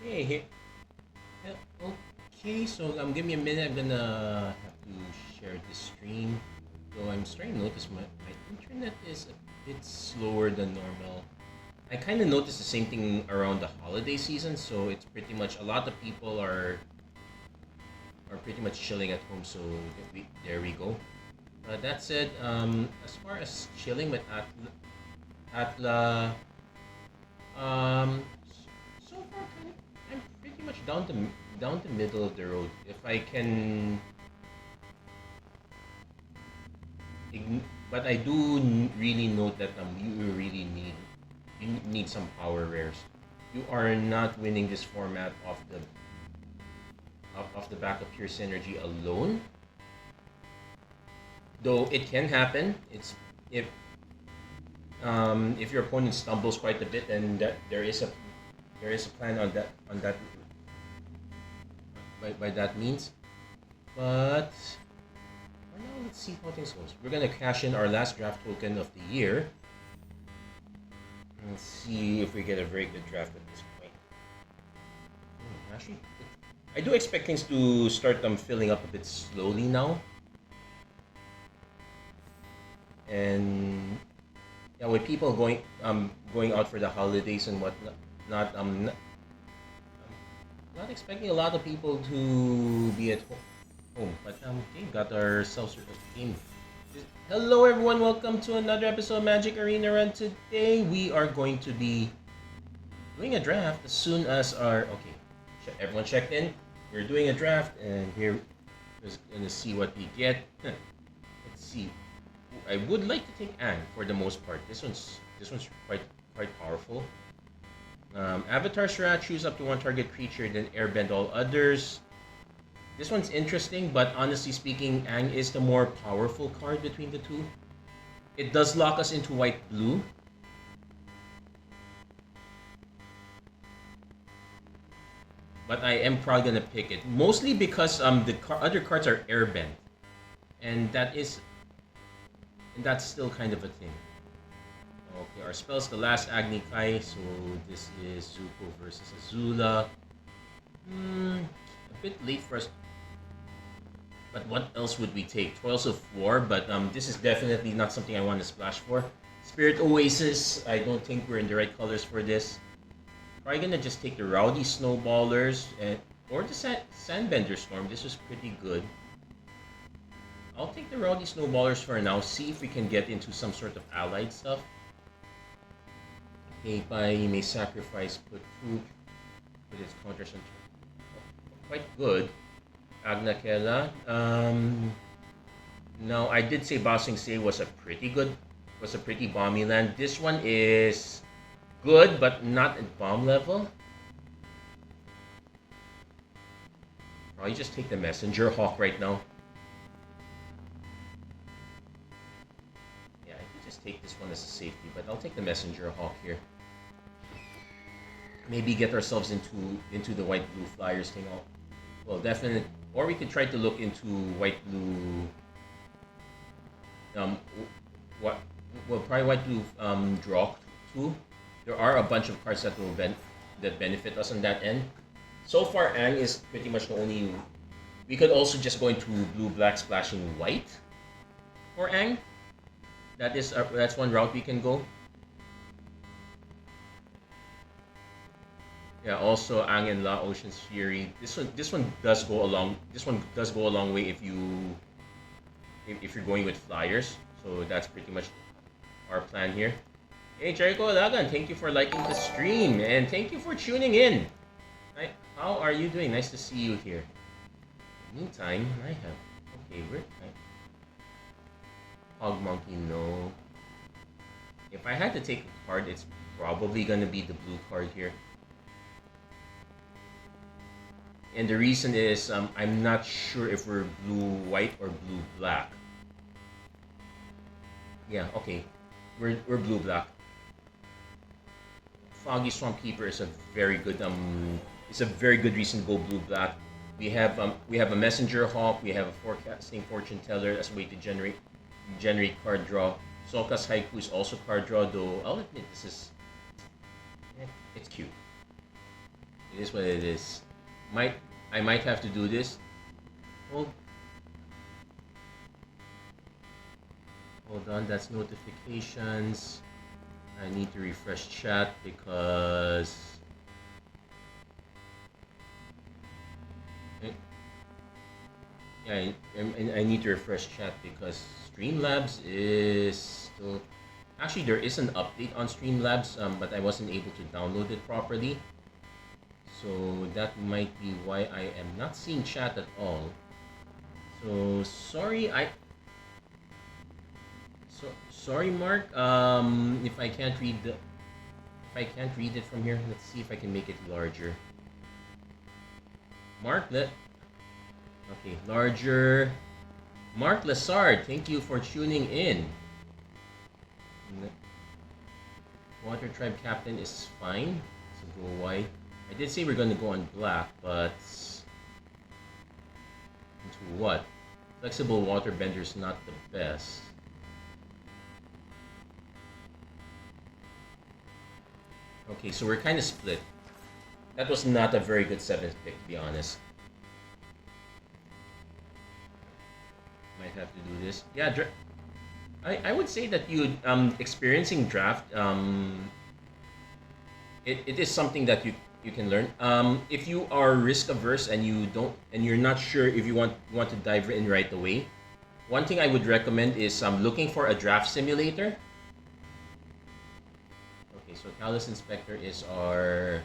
Hey, here. Okay, so give me a minute. I'm gonna have to share this screen. So I'm starting to notice my internet is a bit slower than normal. I kind of noticed the same thing around the holiday season, so it's pretty much a lot of people are pretty much chilling at home. So there we go. That said, as far as chilling with Atla, um, so far I'm pretty much down the middle of the road. If I can, but I do really note that you need some power rares. You are not winning this format off the back of pure synergy alone. Though it can happen. It's if your opponent stumbles quite a bit, and that there is a plan on that by that means. But for now, let's see how things goes. We're gonna cash in our last draft token of the year. Let's see if we get a very good draft at this point. Actually, I do expect things to start filling up a bit slowly now. And yeah, with people going out for the holidays and whatnot, not not expecting a lot of people to be at home. But okay, got ourselves a game. Hello everyone, welcome to another episode of Magic Arena Run. Today we are going to be doing a draft as soon as our everyone checked in. We're doing a draft and here we're gonna see what we get. Let's see. I would like to take Aang for the most part. This one's quite powerful. Avatar Strat, choose up to one target creature, then airbend all others. This one's interesting, but honestly speaking, Aang is the more powerful card between the two. It does lock us into white-blue. But I am probably gonna pick it. Mostly because the other cards are airbend. And that's still kind of a thing. Okay, our spell's the last Agni Kai, so this is Zuko versus Azula. A bit late for us. But what else would we take? Toils of War, but this is definitely not something I want to splash for. Spirit Oasis, I don't think we're in the right colors for this. Probably gonna just take the Rowdy Snowballers or the Sandbender Storm. This was pretty good. I'll take the Rowdy Snowballers for now, see if we can get into some sort of allied stuff. Paypay may sacrifice, put its counters on quite good. Agna Kela. Now I did say Ba Sing Se was a pretty bomby land. This one is good, but not at bomb level. Probably just take the Messenger Hawk right now. Yeah, I could just take this one as a safety, but I'll take the Messenger Hawk here. Maybe get ourselves into the white blue flyers thing. Well, definitely. Or we could try to look into white blue. Probably white blue draw too. There are a bunch of cards that that benefit us on that end. So far, Aang is pretty much the only. We could also just go into blue black splashing white for Aang. That's one route we can go. Yeah, also Aang and La Ocean's Fury. This one does go along. This one does go a long way if you're going with flyers. So that's pretty much our plan here. Hey Jericho Alagan, thank you for liking the stream and thank you for tuning in. How are you doing? Nice to see you here. Meantime, I have Hog Monkey, no. If I had to take a card, it's probably gonna be the blue card here. And the reason is I'm not sure if we're blue-white or blue-black. Yeah, okay. We're blue-black. Foggy Swamp Keeper is a very good reason to go blue-black. We have a Messenger Hawk, we have a Forecasting Fortune Teller as a way to generate card draw. Sokka's Haiku is also card draw, though I'll admit it's cute. It is what it is. I might have to do this. Hold hold on, that's notifications. I need to refresh chat because yeah, I need to refresh chat because Streamlabs is still. Actually, there is an update on Streamlabs, but I wasn't able to download it properly. So that might be why I am not seeing chat at all. So sorry, sorry, Mark. If I can't read it from here, let's see if I can make it larger. Mark, okay, larger. Mark Lassard, thank you for tuning in. Water Tribe Captain is fine. So go white. I did say we're gonna go on black, but into what? Flexible Water Bender is not the best. Okay, so we're kind of split. That was not a very good 7th pick, to be honest. Might have to do this. Yeah, I would say that you experiencing draft it is something that you can learn. If you are risk averse and you're not sure if you want to dive in right away, one thing I would recommend is looking for a draft simulator. Okay, so Callus Inspector is our.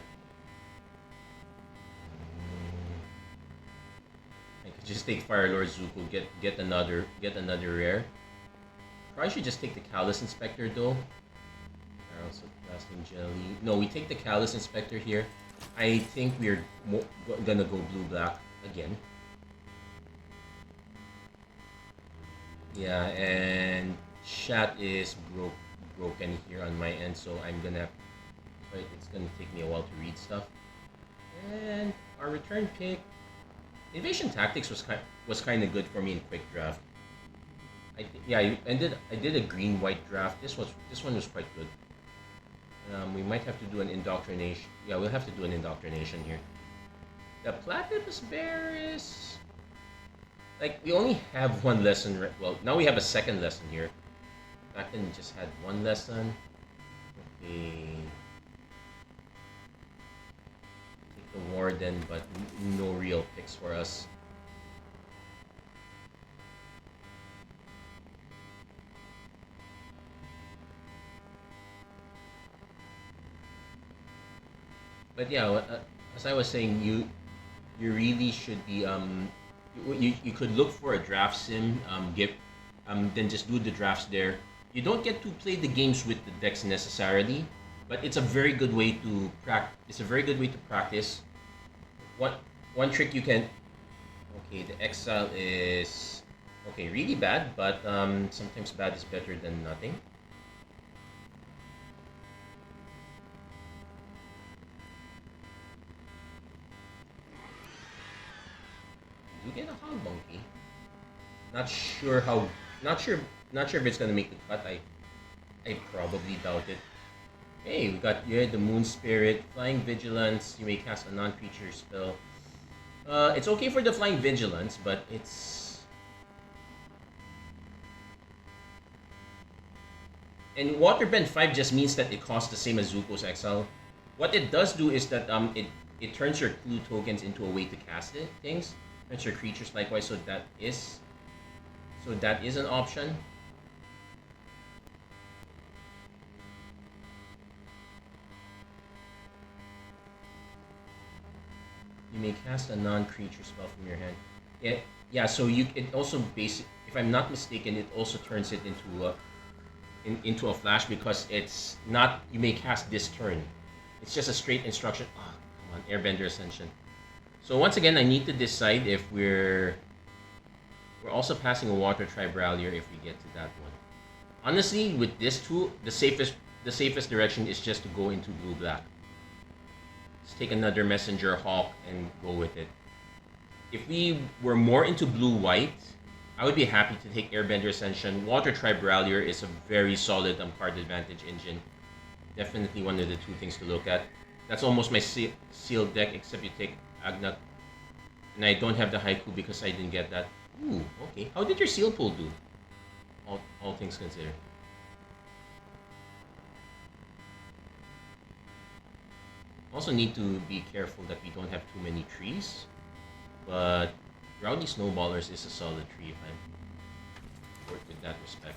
I could just take Fire Lord Zuko, get another rare. Probably should just take the Callus Inspector though. Barrels of Blasting Jelly. No, we take the Callus Inspector here. I think we're gonna go blue-black again. Yeah, and chat is broken here on my end, so I'm gonna. But it's gonna take me a while to read stuff. And our return pick, Invasion Tactics was kind of good for me in quick draft. I did a green-white draft. This one was quite good. We might have to do an indoctrination. Yeah, we'll have to do an indoctrination here. The Platypus Bear is like we only have one lesson. Well, now we have a second lesson here. Back then we just had one lesson. Okay. Take the Warden, but no real picks for us. But yeah, as I was saying, you really should be you could look for a draft sim, then just do the drafts there. You don't get to play the games with the decks necessarily, but it's a very good way to practice. One trick you can. Okay, the Exile is okay, really bad, but sometimes bad is better than nothing. You get a Hog Monkey. Not sure if it's gonna make the cut. I probably doubt it. Hey, you had the Moon Spirit, Flying Vigilance. You may cast a non-creature spell. It's okay for the Flying Vigilance, but it's. And Waterbend 5 just means that it costs the same as Zuko's Exile. What it does do is that it turns your clue tokens into a way to cast things. Turns your creatures likewise, so that is an option. You may cast a non-creature spell from your hand. Yeah. So it also if I'm not mistaken, it also turns it into a flash because it's not. You may cast this turn. It's just a straight instruction. Oh, come on, Airbender Ascension. So once again, I need to decide if we're also passing a Water Tribe Rallier if we get to that one. Honestly, with this tool, the safest direction is just to go into blue-black. Just take another Messenger Hawk and go with it. If we were more into blue-white, I would be happy to take Airbender Ascension. Water Tribe Rallier is a very solid card advantage engine. Definitely one of the two things to look at. That's almost my sealed deck, except you take Agnat. And I don't have the haiku because I didn't get that. Ooh, okay. How did your seal pull do? All things considered. Also need to be careful that we don't have too many trees. But Rowdy Snowballers is a solid tree if I work with that respect.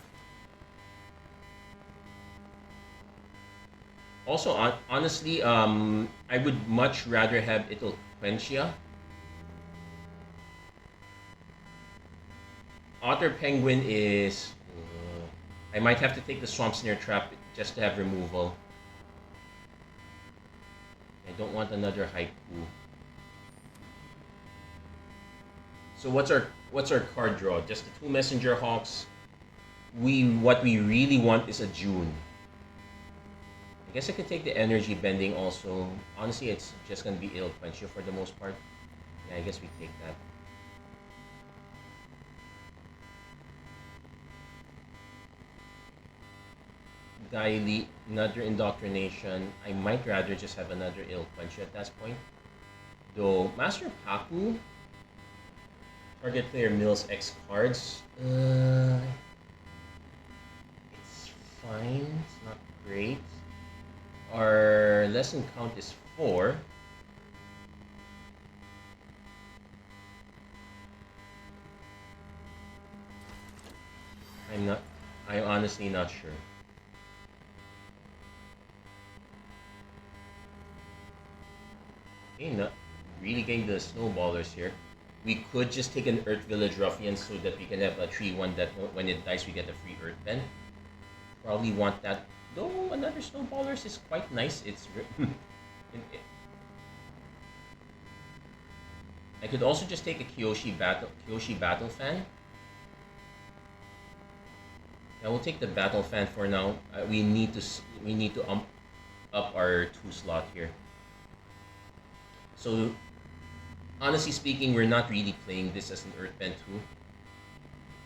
Also, honestly, I would much rather have Quenchia. Otter Penguin is... I might have to take the Swamp Snare Trap just to have removal. I don't want another haiku. So what's our card draw? Just the 2 Messenger Hawks. What we really want is a June. I guess I could take the energy bending also. Honestly, it's just gonna be Quenchia for the most part. Yeah, I guess we take that. Daily, another indoctrination. I might rather just have another Quenchia at that point. Though Master Paku, target player mills X cards. It's fine. It's not great. Our lesson count is 4. I'm honestly not sure. Okay, not really getting the snowballers here. We could just take an Earth Village Ruffian so that we can have a 3-1 that when it dies we get a free Earth Pen. Probably want that. Though another snowballers is quite nice. It's I could also just take a Kyoshi Battle Fan. Yeah, we'll take the Battle Fan for now. We need to up our 2 slot here. So honestly speaking, we're not really playing this as an Earthbend 2.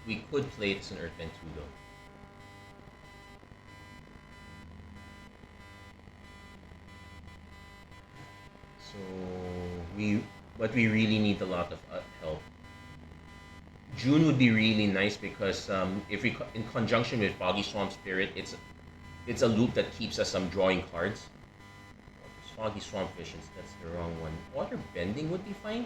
We could play it as an Earthbend 2 though. So but we really need a lot of help. June would be really nice because if we in conjunction with Foggy Swamp Spirit, it's a loop that keeps us drawing cards. Foggy Swamp Visions, that's the wrong one. Water Bending would be fine.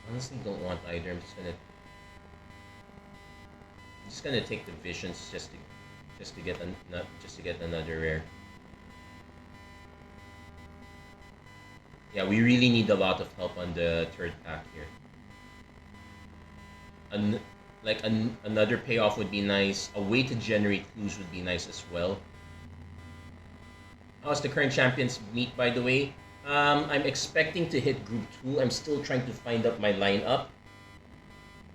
Honestly, don't want either. I'm just gonna take the visions just to get another rare. Yeah, we really need a lot of help on the 3rd pack here. Another payoff would be nice. A way to generate clues would be nice as well. How's the current champions meet, by the way? I'm expecting to hit Group 2. I'm still trying to find out my lineup.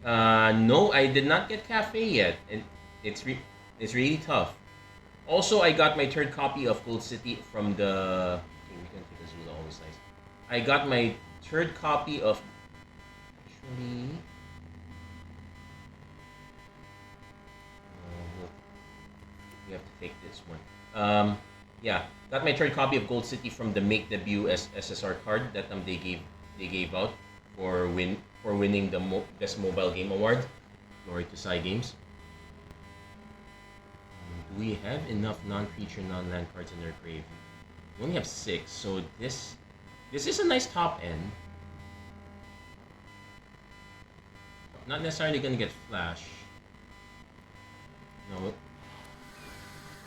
No, I did not get Cafe yet, and it's really tough. Also, I got my 3rd copy of Gold City from the... Okay, we can take Azula, always nice. I got my 3rd copy of... Actually... we have to take this one. Yeah, got my 3rd copy of Gold City from the Make Debut SSR card that they gave out for winning the Best Mobile Game Award. Glory to Psy Games. Do we have enough non-creature, non-land cards in their grave? We only have 6, so this is a nice top end. Not necessarily gonna get Flash. No.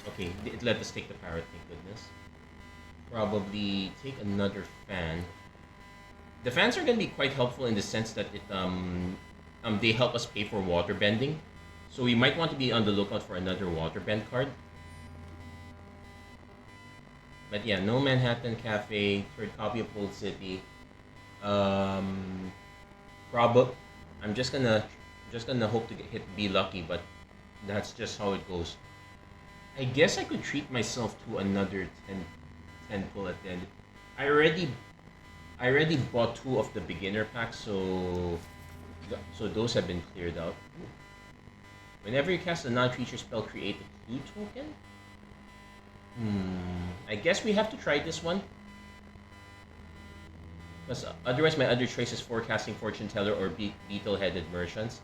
Okay, it let us take the Parrot, thank goodness. Probably take another fan. The fans are gonna be quite helpful in the sense that they help us pay for water bending. So we might want to be on the lookout for another water bend card. But yeah, no Manhattan Cafe, 3rd copy of Gold City. I'm just gonna hope to be lucky, but that's just how it goes. I guess I could treat myself to another 10 pull at the end. I already I already bought 2 of the beginner packs, so those have been cleared out. Ooh. Whenever you cast a non-creature spell, create a clue token. I guess we have to try this one. Because otherwise my other choice is Forecasting Fortune Teller or Beetle-Headed Merchants.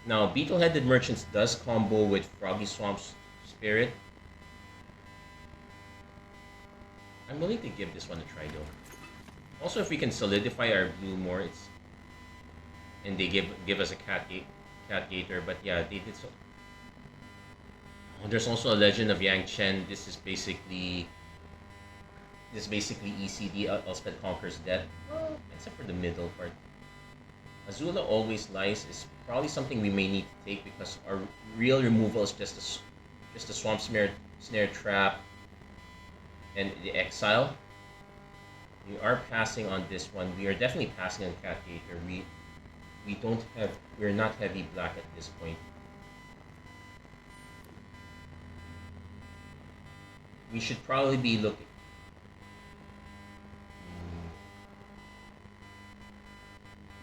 Now, Beetle-Headed Merchants does combo with Froggy Swamp's Spirit. I'm willing to give this one a try though. Also, if we can solidify our blue more, and they give us a cat gator, but yeah, they did so. Oh, there's also a Legend of Yang Chen. This is basically ECD, Elspeth Conquers Death, except for the middle part. Azula Always Lies is probably something we may need to take because our real removal is just a Swamp Snare Trap and the Exile. We are passing on this one. We are definitely passing on Cat Gator. We're not heavy black at this point. We should probably be looking.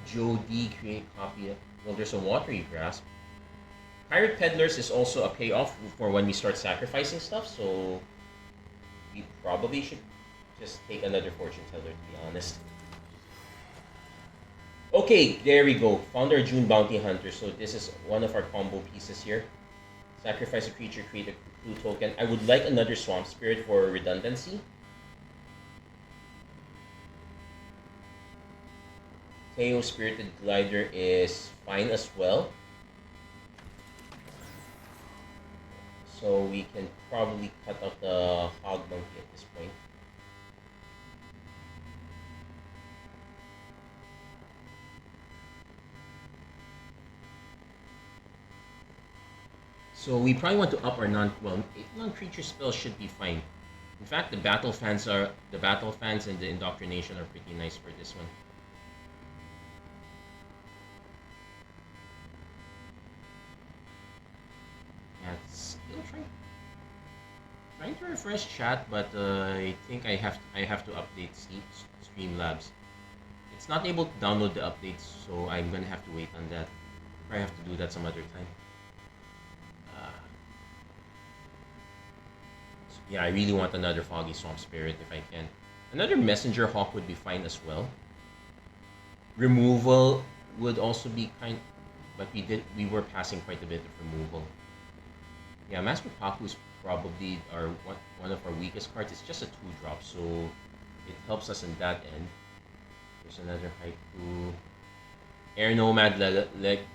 Joe D, create copy. Well, there's a Watery Grasp. Pirate Peddlers is also a payoff for when we start sacrificing stuff, so we probably should just take another Fortune Teller, to be honest. Okay, there we go. Found our June Bounty Hunter, so this is one of our combo pieces here. Sacrifice a creature, create a clue token. I would like another Swamp Spirit for redundancy. Teo Spirited Glider is fine as well. So we can probably cut out the Hog Monkey at this point. So we probably want to up our non-creature spells should be fine. In fact, the battle fans and the indoctrination are pretty nice for this one. Yeah, it's still trying to refresh chat, but I think I have to update Streamlabs. It's not able to download the updates, so I'm gonna have to wait on that. I have to do that some other time. Yeah, I really want another Foggy Swamp Spirit if I can. Another Messenger Hawk would be fine as well. Removal would also be but we were passing quite a bit of removal. Yeah, Master Paku is probably one of our weakest cards. It's just a 2-drop, so it helps us in that end. There's another Haiku. Air Nomad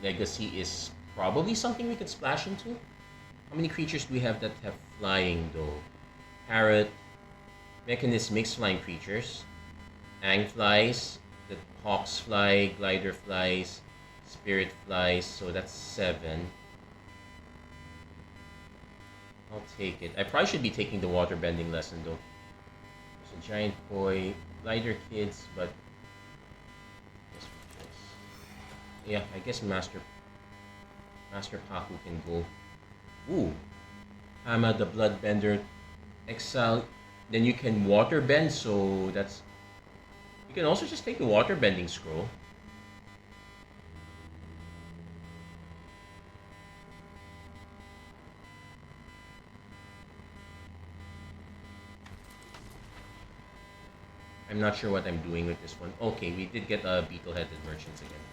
Legacy is probably something we could splash into. How many creatures do we have that have flying though? Parrot, Mechanist mixed flying creatures. Aang flies, the Hawks fly, Glider flies, Spirit flies, so that's 7. I'll take it. I probably should be taking the water bending lesson though. There's a Giant Koi, Glider Kids, but yeah, I guess Master Paku can go. Ooh, Hama the Bloodbender, Exile. Then you can water bend, so that's. You can also just take the water bending scroll. I'm not sure what I'm doing with this one. Okay, we did get a Beetle-Headed Merchants again.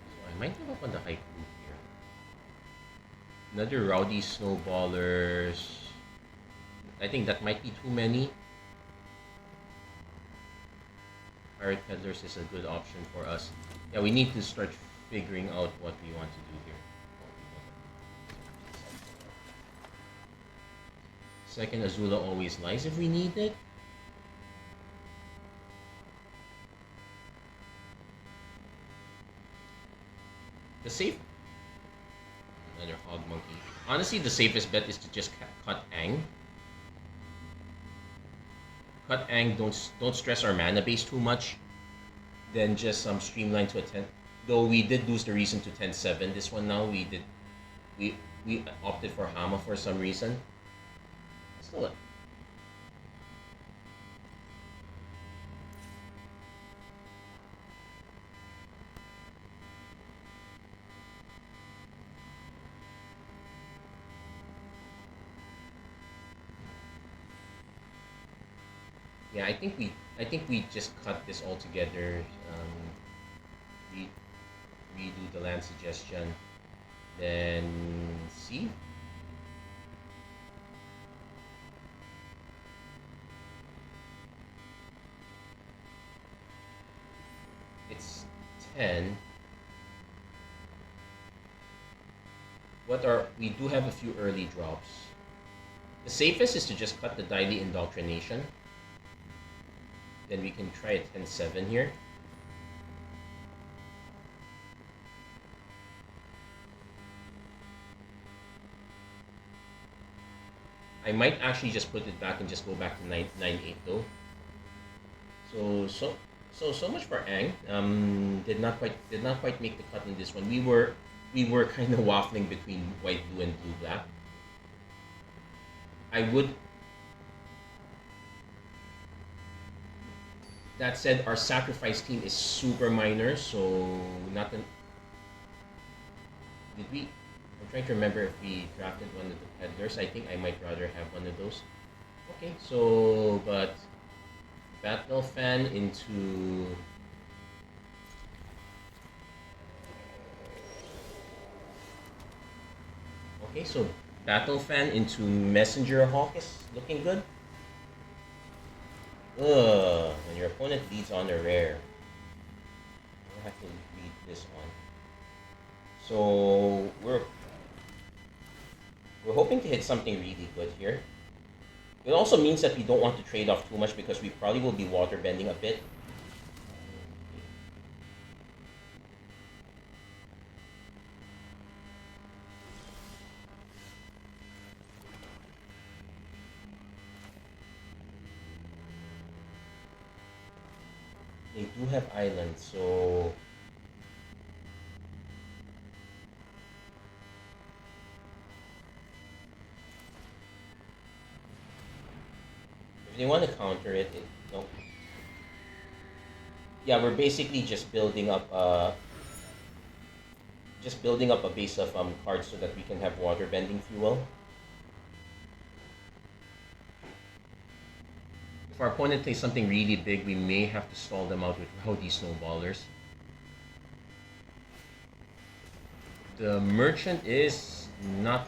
So I might give up on the Haiku here. Another Rowdy Snowballers. I think that might be too many. Pirate Peddlers is a good option for us. Yeah, we need to start figuring out what we want to do here. Second, Azula Always Lies if we need it. The safe. Another Hog Monkey. Honestly, the safest bet is to just cut Aang. Cut Aang, don't stress our mana base too much. Then just streamline to a 10. Though we did lose the reason to 10-7 this one now. We opted for Hama for some reason. Still Yeah, I think we just cut this all together. Re- Redo the land suggestion, then see. It's 10. What are we do have a few early drops. The safest is to just cut the daily indoctrination. Then we can try a 10-7 here. I might actually just put it back and just go back to 9-8 though. So much for Aang. Did not quite make the cut in this one. We were kind of waffling between white blue and blue black. I would. That said, our sacrifice team is super minor, so not the. Did we? I'm trying to remember if we drafted one of the peddlers. I think I might rather have one of those. Okay, so but Battle Fan into okay, so Battle Fan into Messenger Hawk is looking good. Ugh, when your opponent leads on a rare, I have to lead this on. So we're hoping to hit something really good here. It also means that we don't want to trade off too much because we probably will be water bending a bit. They do have islands, so if they want to counter it, no. Yeah, we're basically just building up a base of cards so that we can have water bending fuel. If our opponent plays something really big, we may have to stall them out with rowdy snowballers. The merchant is not.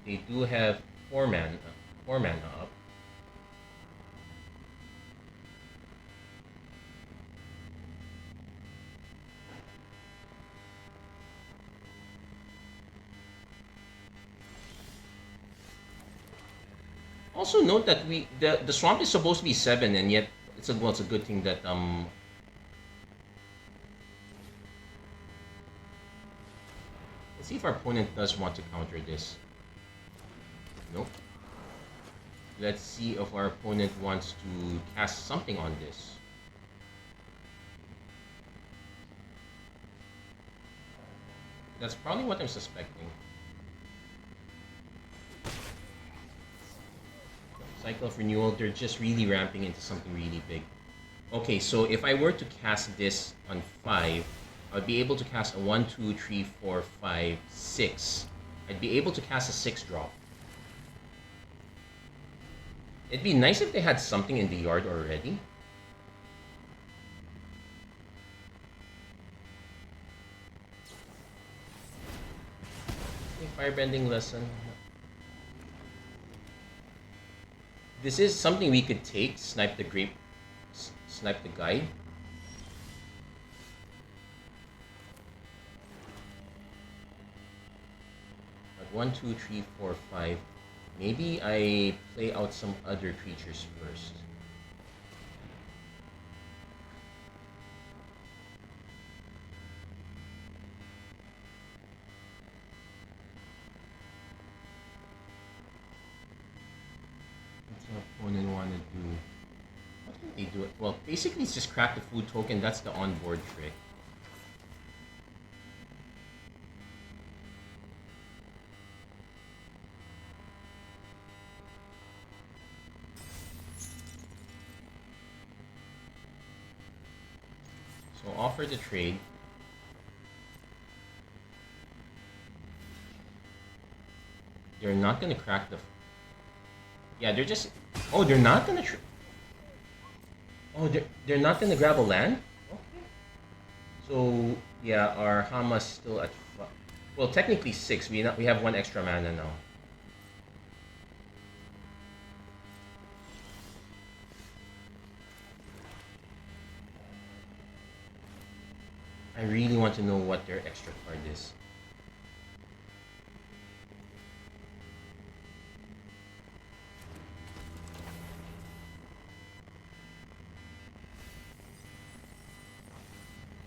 They do have four mana up. Also note that the swamp is supposed to be 7, and yet it's a good thing that let's see if our opponent does want to counter this. Nope. Let's see if our opponent wants to cast something on this. That's probably what I'm suspecting. Cycle of Renewal, they're just really ramping into something really big. Okay, so if I were to cast this on 5, I'd be able to cast a 1, 2, 3, 4, 5, 6. I'd be able to cast a 6 drop. It'd be nice if they had something in the yard already. Okay, Firebending Lesson. This is something we could take, snipe the guide. But 1, 2, 3, 4, 5. Maybe I play out some other creatures first. Opponent want to do. What can they do? Well, basically, it's just crack the food token. That's the onboard trick. So offer the trade. They're not gonna crack the... Yeah, they're just... Oh, they're not gonna... Oh, they're not gonna grab a land? Okay. So, yeah, our Hama's still at... Well, technically 6. We have 1 extra mana now. I really want to know what their extra card is.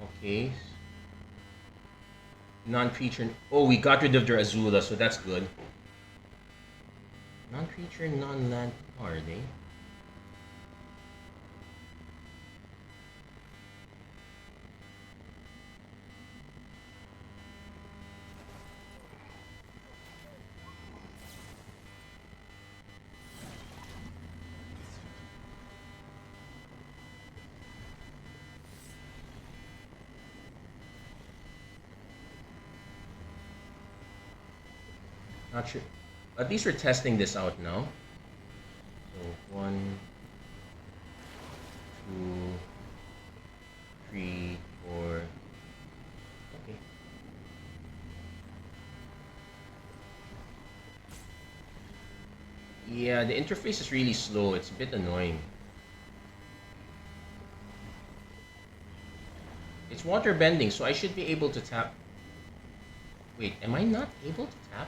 Okay. Non-creature... Oh, we got rid of their Azula, so that's good. Non-creature, non-land card, eh? Not sure. At least we're testing this out now. So 1, 2, 3, 4. Okay. Yeah, the interface is really slow. It's a bit annoying. It's water bending, so I should be able to tap. Wait, am I not able to tap?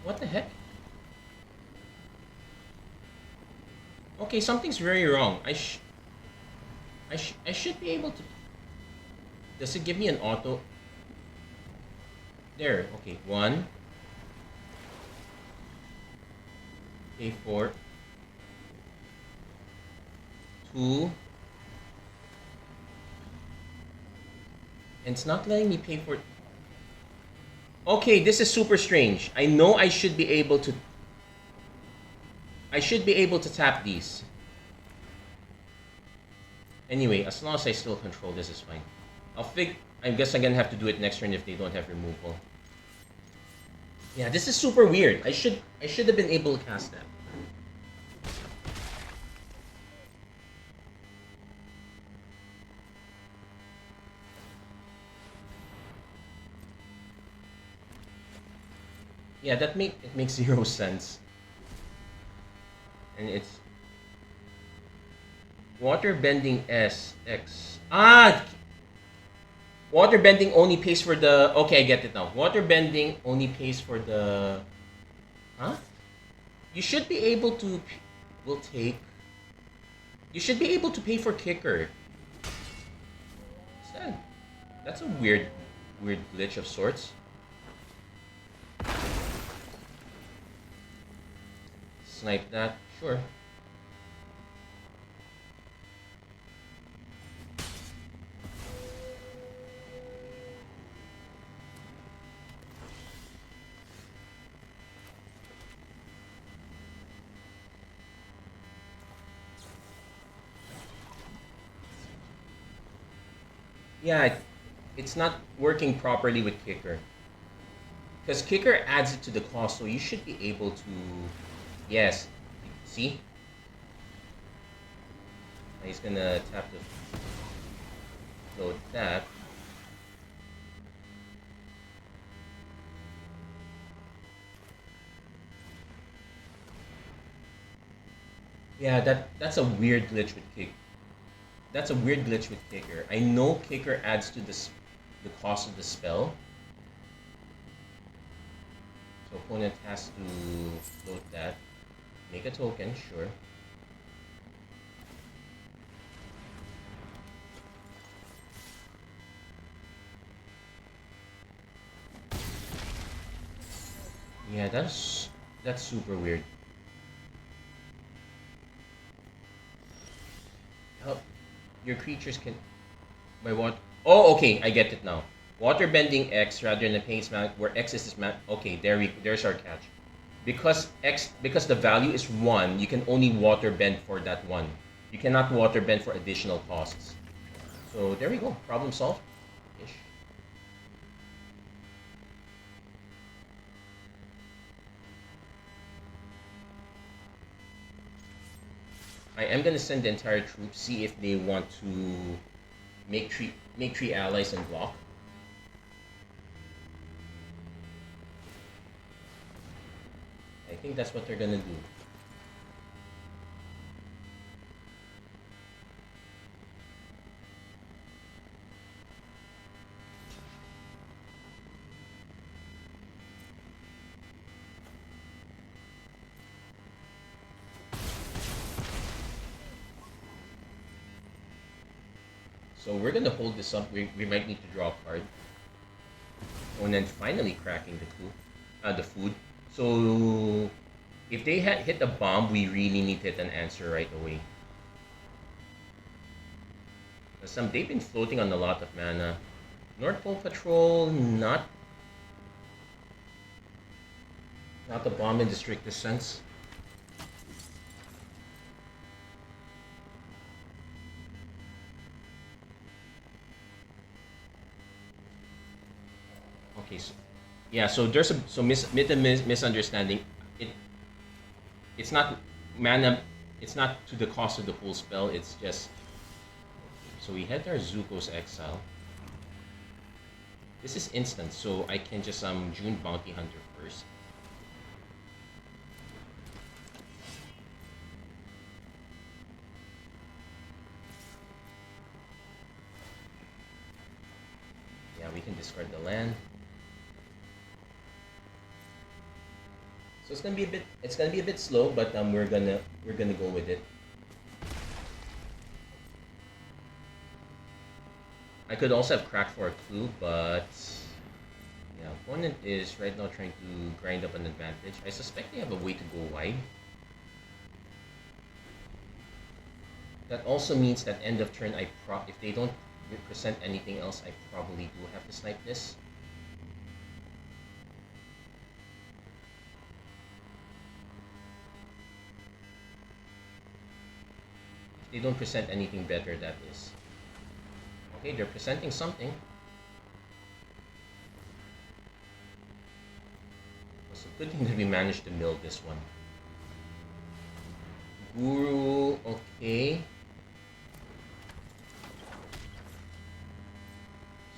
What the heck? Okay, something's very wrong. I should be able to... Does it give me an auto? There, okay. 1. Okay, 4. 2. And it's not letting me pay for it. Okay, this is super strange. I know I should be able to... I should be able to tap these. Anyway, as long as I still control this is fine. I guess I'm gonna have to do it next turn if they don't have removal. Yeah, this is super weird. I should have been able to cast that. Yeah, it makes 0 sense. And it's water bending SX. Water bending only pays for the... Okay, I get it now. Water bending only pays for the... Huh? You should be able to... We'll take... You should be able to pay for kicker. That's a weird glitch of sorts. Snipe that, sure. Yeah, it's not working properly with kicker. Because kicker adds it to the cost, so you should be able to... Yes. See? He's gonna tap the... Load that. Yeah, that's a weird glitch with kick. That's a weird glitch with kicker. I know kicker adds to the cost of the spell. So opponent has to load that. Make a token, sure. Yeah, that's super weird. Help. Your creatures can... By what? Oh, okay, I get it now. Water bending X rather than paying mana, where X is this mana. Okay, there's our catch. Because the value is 1, you can only water bend for that 1. You cannot water bend for additional costs. So there we go. Problem solved. Ish. I am gonna send the entire troop, see if they want to make three allies and block. I think that's what they're gonna do. So we're gonna hold this up. We might need to draw a card. Oh, and then finally cracking the food. So if they had hit a bomb, we really need to hit an answer right away. They've been floating on a lot of mana. North Pole Patrol, not a bomb in the strictest sense. Okay, so yeah, so there's a misunderstanding. It it's not mana. It's not to the cost of the full spell. It's just so we had our Zuko's Exile. This is instant, so I can just June Bounty Hunter first. Yeah, we can discard the land. So it's gonna be a bit slow, but we're gonna go with it. I could also have cracked for a clue, but yeah, opponent is right now trying to grind up an advantage. I suspect they have a way to go wide. That also means that end of turn, if they don't present anything else, I probably do have to snipe this. If they don't present anything better, that is. Okay, they're presenting something. It's a good thing that we managed to mill this one. Guru, okay.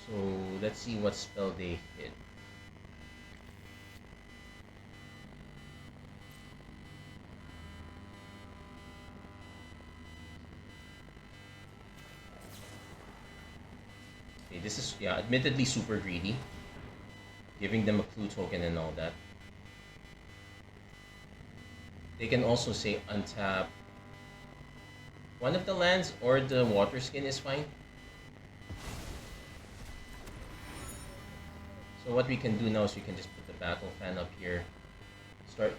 So let's see what spell they hit. Okay, this is, yeah, admittedly super greedy. Giving them a clue token and all that. They can also say untap one of the lands or the water skin is fine. So what we can do now is we can just put the battle fan up here. Start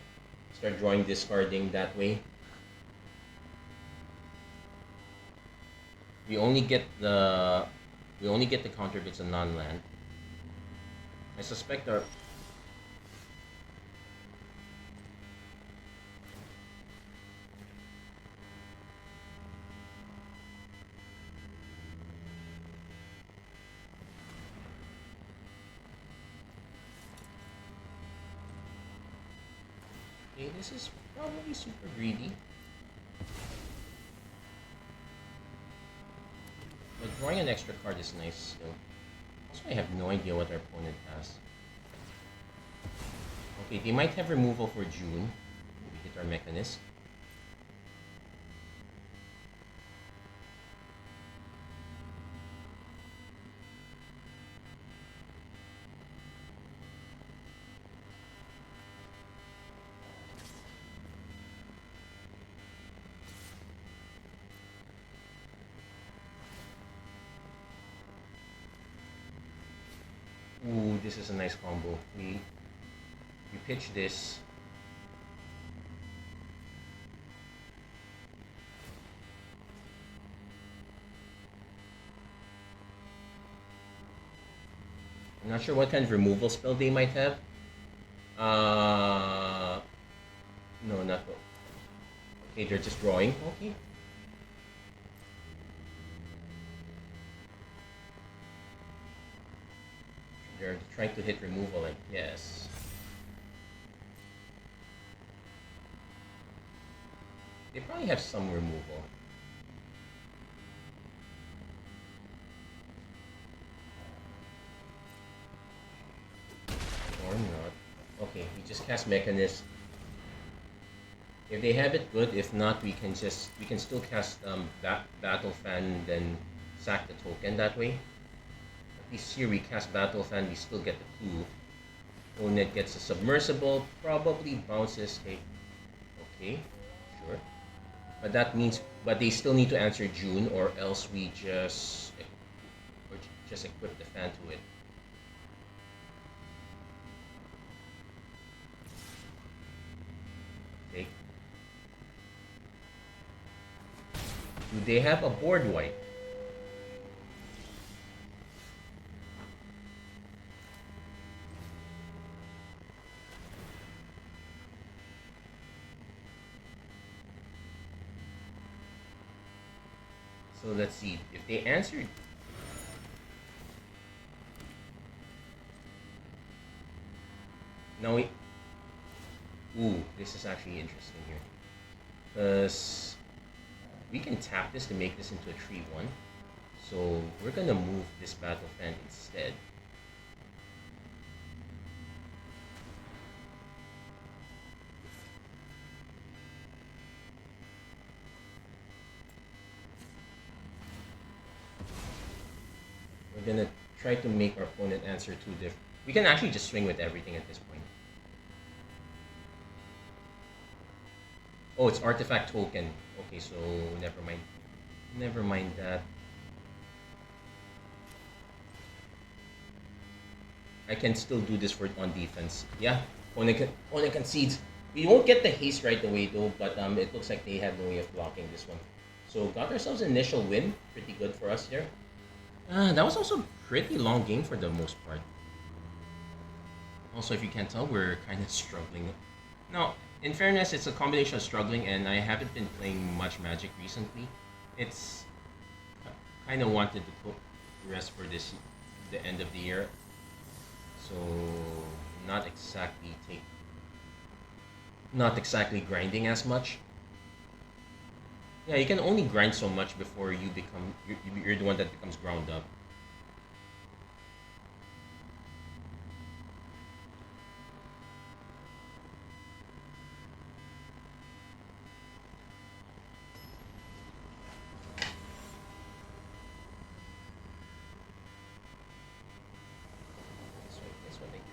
drawing, discarding that way. We only get the counter if it's a non-land. I suspect our okay, this is probably super greedy. But drawing an extra card is nice still. Also, I have no idea what our opponent has. Okay, they might have removal for June. We hit our Mechanist. Ooh, this is a nice combo. We pitch this. I'm not sure what kind of removal spell they might have. No, not. Okay, they're just drawing. Okay. They're trying to hit removal, like, yes. They probably have some removal. Or not. Okay, we just cast Mechanist. If they have it, good. If not, we can still cast Battle Fan, then sack the token that way. At least here we cast Battle Fan, we still get the 2. Opponent gets a Submersible, probably bounces. Okay, sure. But that means, but they still need to answer June, or else we just equip the fan to it. Okay. Do they have a board wipe? So let's see if they answered. No, ooh, this is actually interesting here, because we can tap this to make this into a 3/1. So we're gonna move this Battle Fan instead. We're gonna try to make our opponent answer 2 different. We can actually just swing with everything at this point. Oh, it's artifact token. Okay, so never mind. Never mind that. I can still do this for on defense. Yeah, opponent concedes. We won't get the haste right away though, but it looks like they have no way of blocking this one. So got ourselves an initial win. Pretty good for us here. That was also a pretty long game for the most part. Also, if you can't tell, we're kind of struggling. No, in fairness, it's a combination of struggling, and I haven't been playing much Magic recently. It's kind of wanted to put rest for the end of the year, so not exactly grinding as much. Yeah, you can only grind so much before you're the one that becomes ground up. This one I think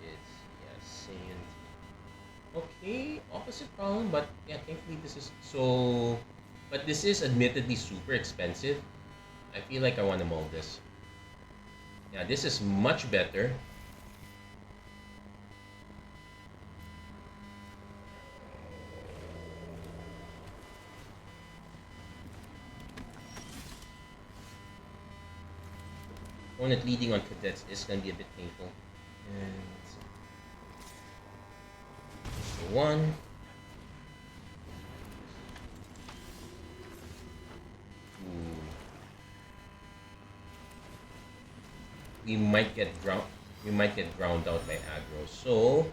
is, yeah, Saiyan. Okay, opposite problem, but yeah, thankfully this is so. But this is admittedly super expensive. I feel like I want to mull this. Yeah, this is much better. Opponent leading on cadets is gonna be a bit painful. And one. Ooh. We might get drowned out by aggro. So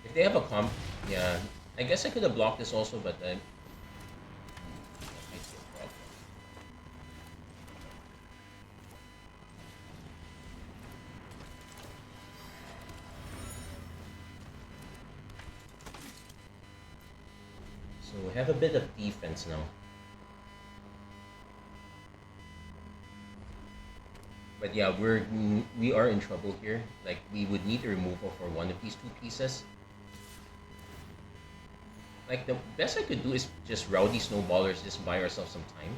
if they have a comp, yeah, I guess I could have blocked this also, but then so we have a bit of defense now. But yeah, we are in trouble here. Like, we would need a removal for one of these 2 pieces. Like, the best I could do is just rowdy snowballers, just buy ourselves some time.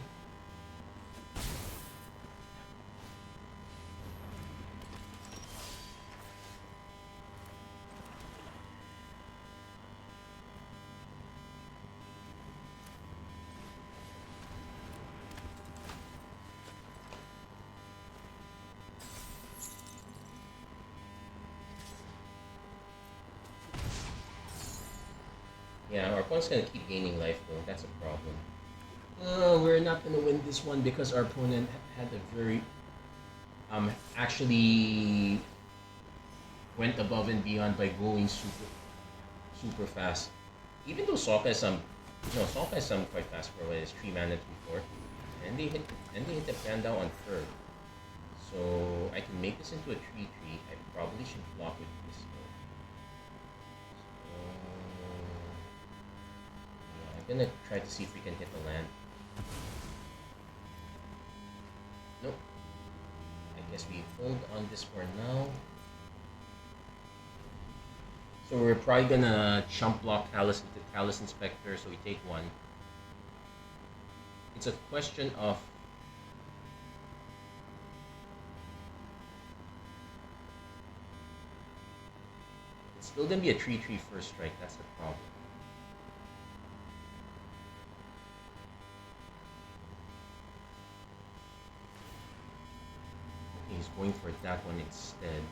Yeah, our opponent's gonna keep gaining life though. That's a problem. We're not gonna win this one because our opponent had a very actually went above and beyond by going super fast. Even though Sokka is Sokka is quite fast for what is 3 mana 3/4, and they hit the pan down on third. So I can make this into a 3/3. I probably should block with this though. So yeah, I'm gonna try to see if we can hit the land. Nope. I guess we hold on this for now. So we're probably gonna chump block Callous Inspector, so we take one. It's a question of it's still gonna be a 3/3 first strike, that's the problem. Okay, he's going for that one instead.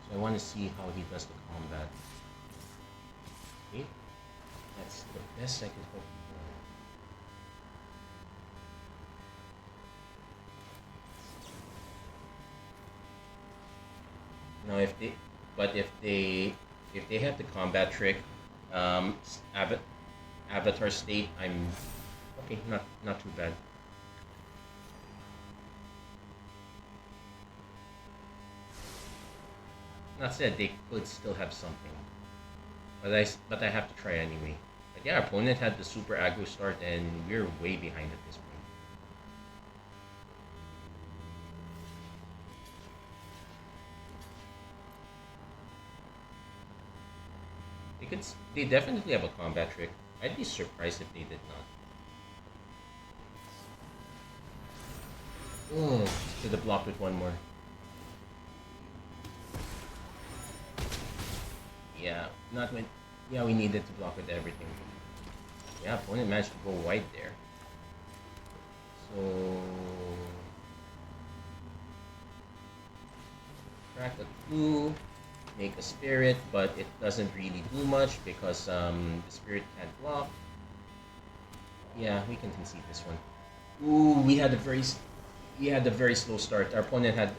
So I want to see how he does the combat. Okay, that's the best I could hope for. Now if they have the combat trick, Avatar state, I'm okay. Not too bad. That said, they could still have something, but I have to try anyway. But yeah, our opponent had the super aggro start, and we're way behind at this point. They definitely have a combat trick. I'd be surprised if they did not. Should have blocked with one more. Yeah, not when. Yeah, we needed to block with everything. Yeah, opponent managed to go wide there. So crack a clue, make a spirit, but it doesn't really do much because the spirit can't block. Yeah, we can concede this one. Ooh, we had a very slow start. Our opponent had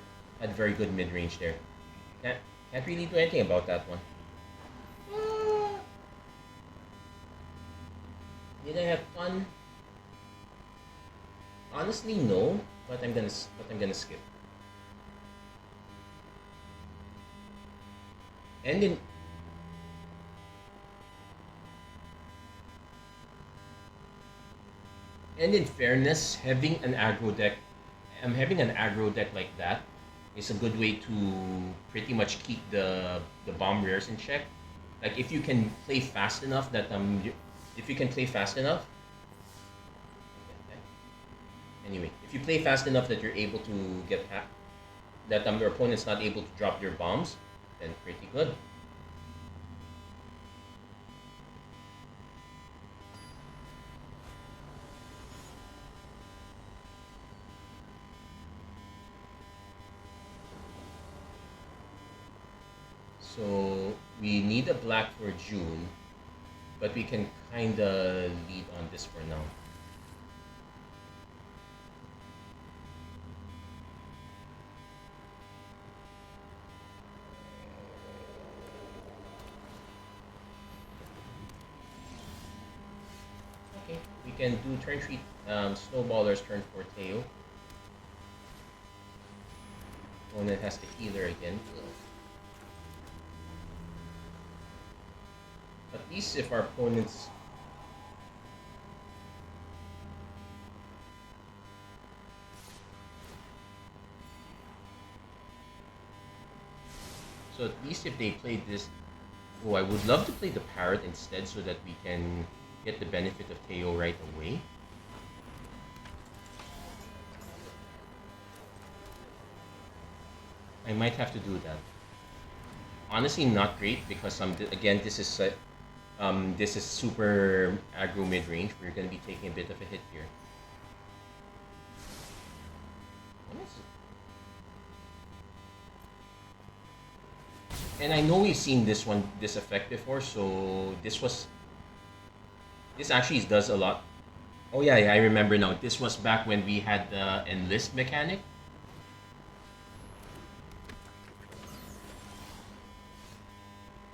very good mid range there. Can't really do anything about that one. Did I have fun? Honestly, no. But I'm gonna skip. And in fairness, having an aggro deck, having an aggro deck like that is a good way to pretty much keep the bomb rares in check. Like if you can play fast enough that if you can play fast enough. Anyway, if you play fast enough that you're able to get that your opponent's not able to drop your bombs, then pretty good. So we need a black for June, but we can kinda lead on this for now. Okay, we can do turn 3 snowballers, turn 4 Teo. Opponent has the healer again. At least if our opponents so at least if they played this, oh, I would love to play the parrot instead so that we can get the benefit of Teo right away. I might have to do that. Honestly, not great because again this is super aggro mid range. We're gonna be taking a bit of a hit here. And I know we've seen this effect before, so this actually does a lot. Oh yeah, yeah, I remember now. This was back when we had the enlist mechanic.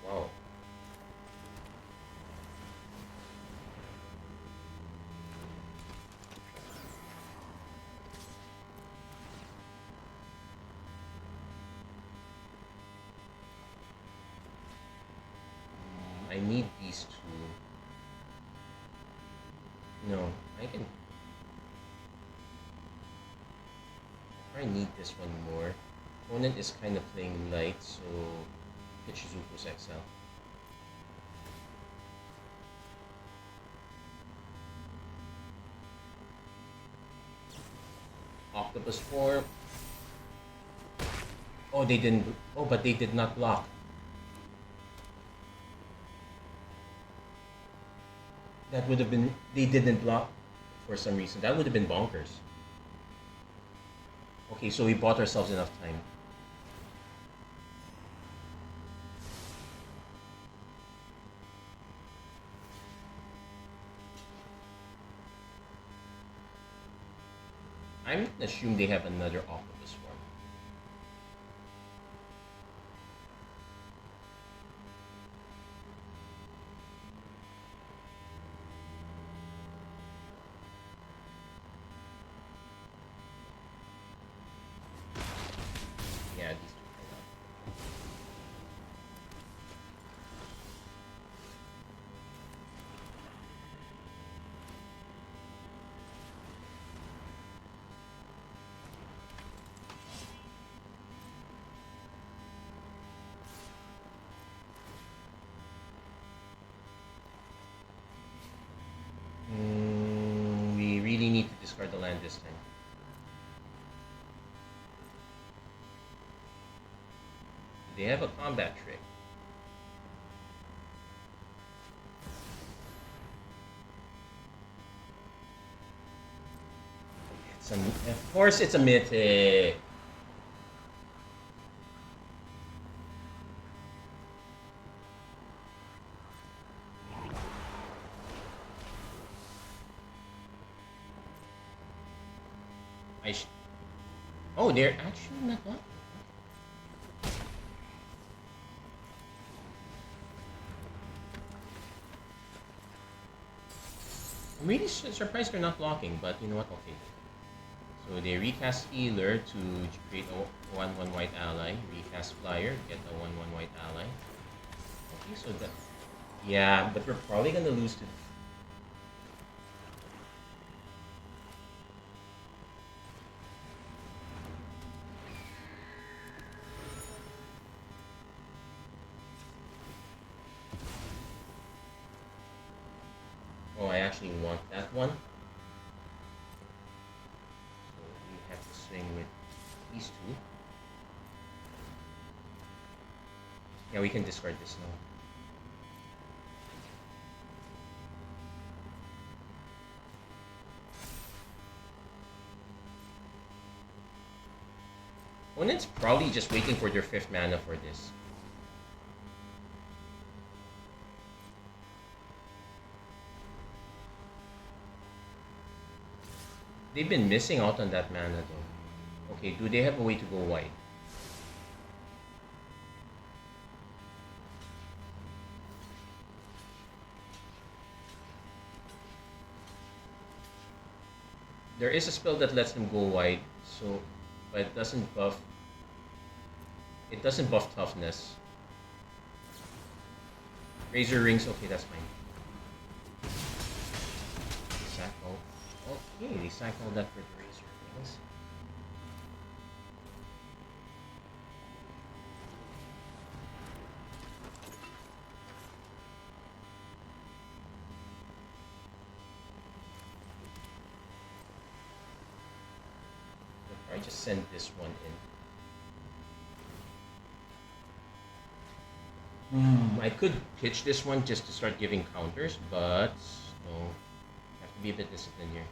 Wow. I need these two. No, I can. I need this one more. Opponent is kind of playing light, so pitch Zuko's XL. Octopus form. Oh, they didn't. Oh, but they did not block. That would have been. They didn't block for some reason. That would have been bonkers. Okay, so we bought ourselves enough time. I'm gonna assume they have another octopus form. Yeah, these two cannot. We really need to discard the land this time. They have a combat trick. Of course, it's a mythic. Oh, they're actually not blocking. I'm really surprised they're not blocking, but you know what? Okay. So they recast Healer to create a 1/1 white ally. Recast Flyer, get a 1/1 white ally. Okay, so that. Yeah, but we're probably gonna lose to. Oh, I actually want that one. So we have to swing with these two. Yeah, we can discard this now. Opponent's probably just waiting for their 5th mana for this. They've been missing out on that mana though. Okay, do they have a way to go white? There is a spell that lets them go white, so but it doesn't buff. It doesn't buff toughness. Razor rings, okay, that's fine. Sack all. Okay, they sack all that for the razor rings. I just send this one in. I could pitch this one just to start giving counters, but no. Have to be a bit disciplined here.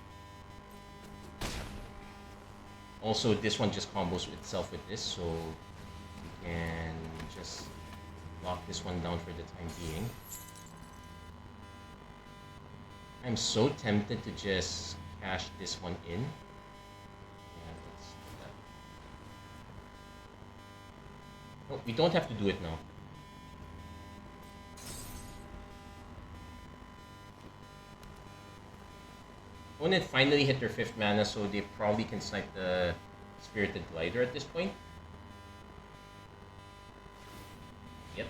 Also, this one just combos itself with this, so we can just lock this one down for the time being. I'm so tempted to just cash this one in. Yeah, let's do that. No, we don't have to do it now. Opponent finally hit their 5th mana, so they probably can snipe the Spirited Glider at this point. Yep.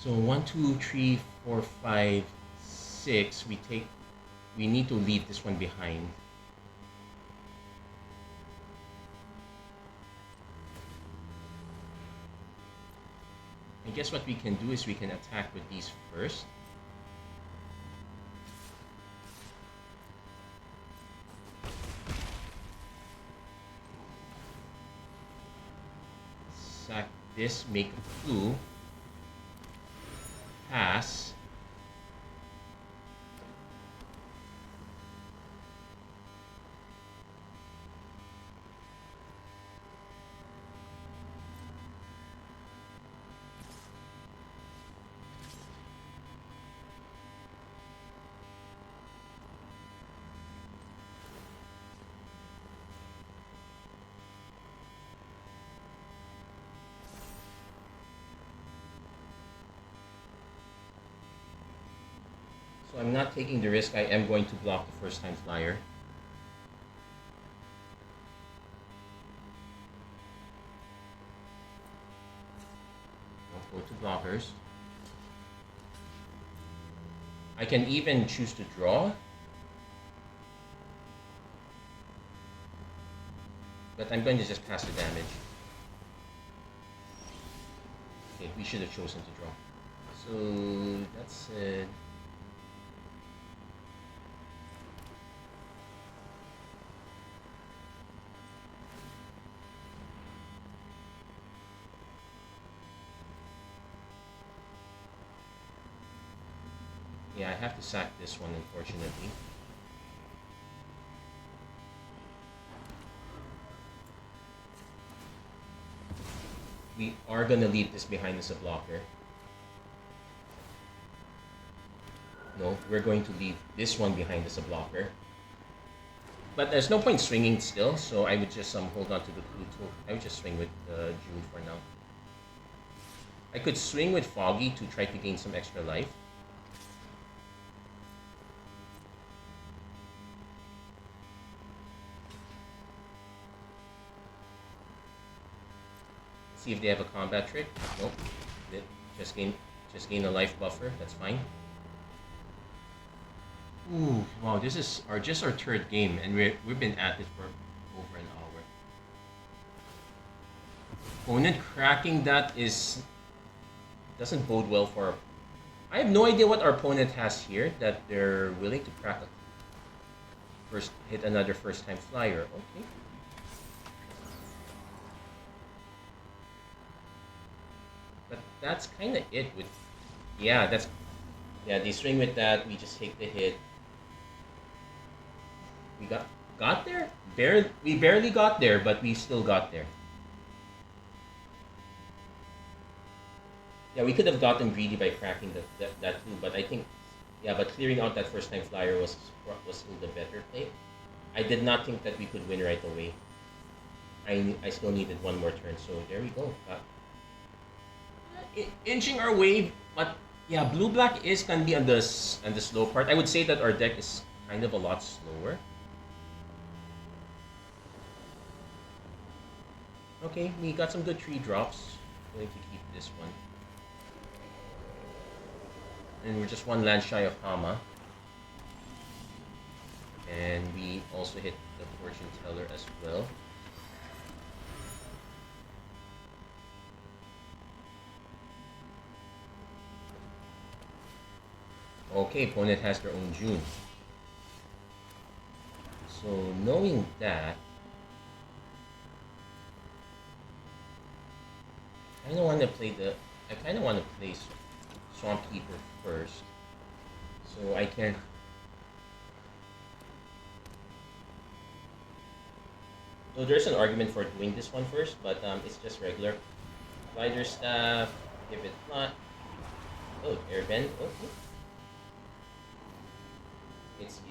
So 1, 2, 3, 4, 5, 6. We need to leave this one behind. I guess what we can do is we can attack with these first. Sack this, make a clue. Pass. So I'm not taking the risk. I am going to block the first time flyer. I'll go to blockers. I can even choose to draw. But I'm going to just pass the damage. Okay, we should have chosen to draw. So that's it. Yeah, I have to sack this one, unfortunately. We are gonna leave this behind as a blocker. No, we're going to leave this one behind as a blocker. But there's no point swinging still, so I would just hold on to the blue tool. I would just swing with June for now. I could swing with Foggy to try to gain some extra life. See if they have a combat trick. Nope. Just gain a life buffer. That's fine. Ooh, wow! This is just our 3rd game, and we've been at it for over an hour. Opponent cracking that doesn't bode well for. I have no idea what our opponent has here that they're willing to crack hit another first time flyer. Okay. But that's kind of it with, yeah, they swing with that. We just take the hit. We got there. We barely got there, but we still got there. Yeah, we could have gotten greedy by cracking that too, but I think, yeah, but clearing out that first time flyer was still the better play. I did not think that we could win right away. I still needed one more turn, so there we go. Inching our way, but yeah, blue-black can be on the slow part. I would say that our deck is kind of a lot slower. Okay, we got some good tree drops. Going to keep this one. And we're just one land shy of Hama. And we also hit the Fortune Teller as well. Okay, opponent has their own June. So knowing that, I don't want to play the. I kind of want to play Swamp Keeper first, so I can. So there's an argument for doing this one first, but it's just regular. Spider Staff, give it flat. Oh, Airbend. Okay. It's.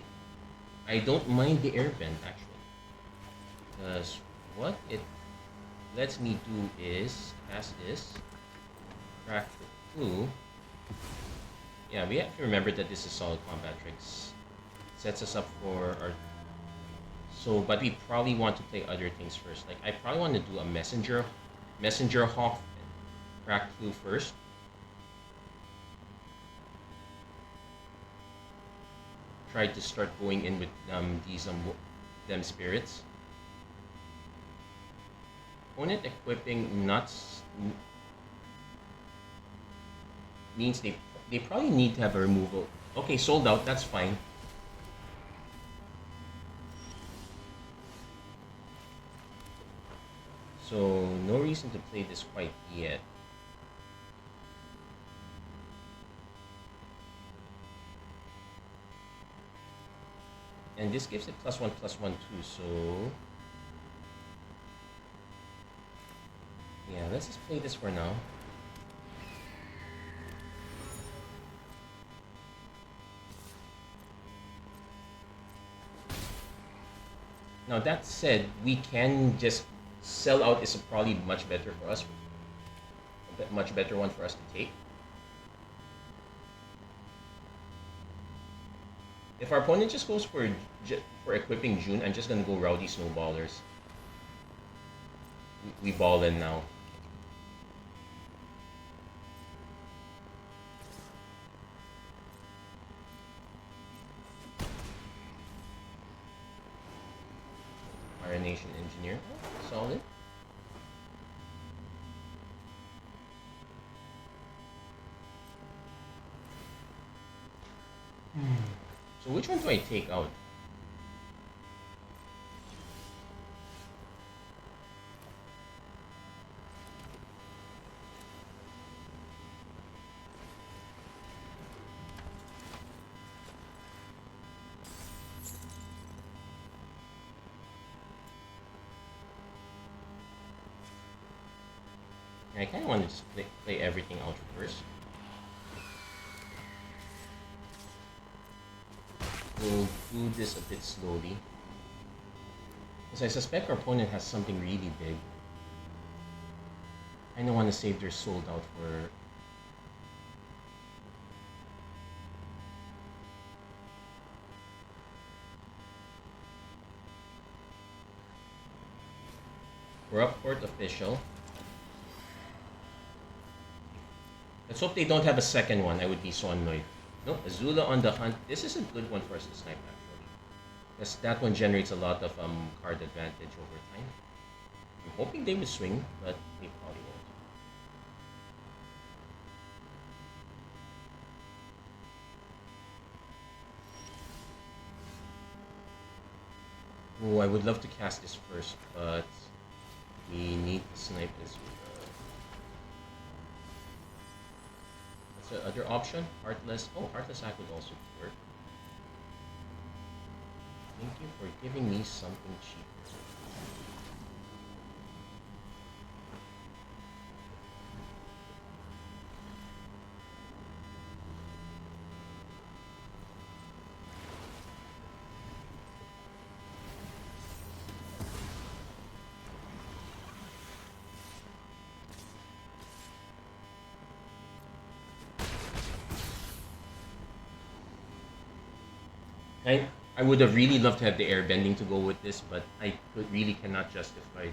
I don't mind the Airbend actually, because what it lets me do is cast this, crack the clue. Yeah, we have to remember that this is solid combat tricks. Sets us up for our. So, but we probably want to play other things first. Like I probably want to do a messenger hawk, crack clue first. Try to start going in with these them spirits. Opponent equipping nuts means they probably need to have a removal. Okay, sold out. That's fine. So no reason to play this quite yet. And this gives it +1/+1 too. So yeah, let's just play this for now. Now that said, we can just sell out is probably much better for us. A much better one for us to take. If our opponent just goes for equipping June, I'm just gonna go Rowdy Snowballers. We ball in now. Nation Engineer. Oh, solid. So which one do I take out? I kind of want to just play everything out first. We'll do this a bit slowly, because I suspect our opponent has something really big. I don't want to save their sold out for. We're up Court Official. Let's hope they don't have a second one. I would be so annoyed. No, Azula on the hunt. This is a good one for us to snipe actually. Because that one generates a lot of card advantage over time. I'm hoping they would swing, but they probably won't. Oh, I would love to cast this first, but we need to snipe this with the other option, Heartless. Oh, Heartless Act would also work. Thank you for giving me something cheap. I would have really loved to have the airbending to go with this, but I really cannot justify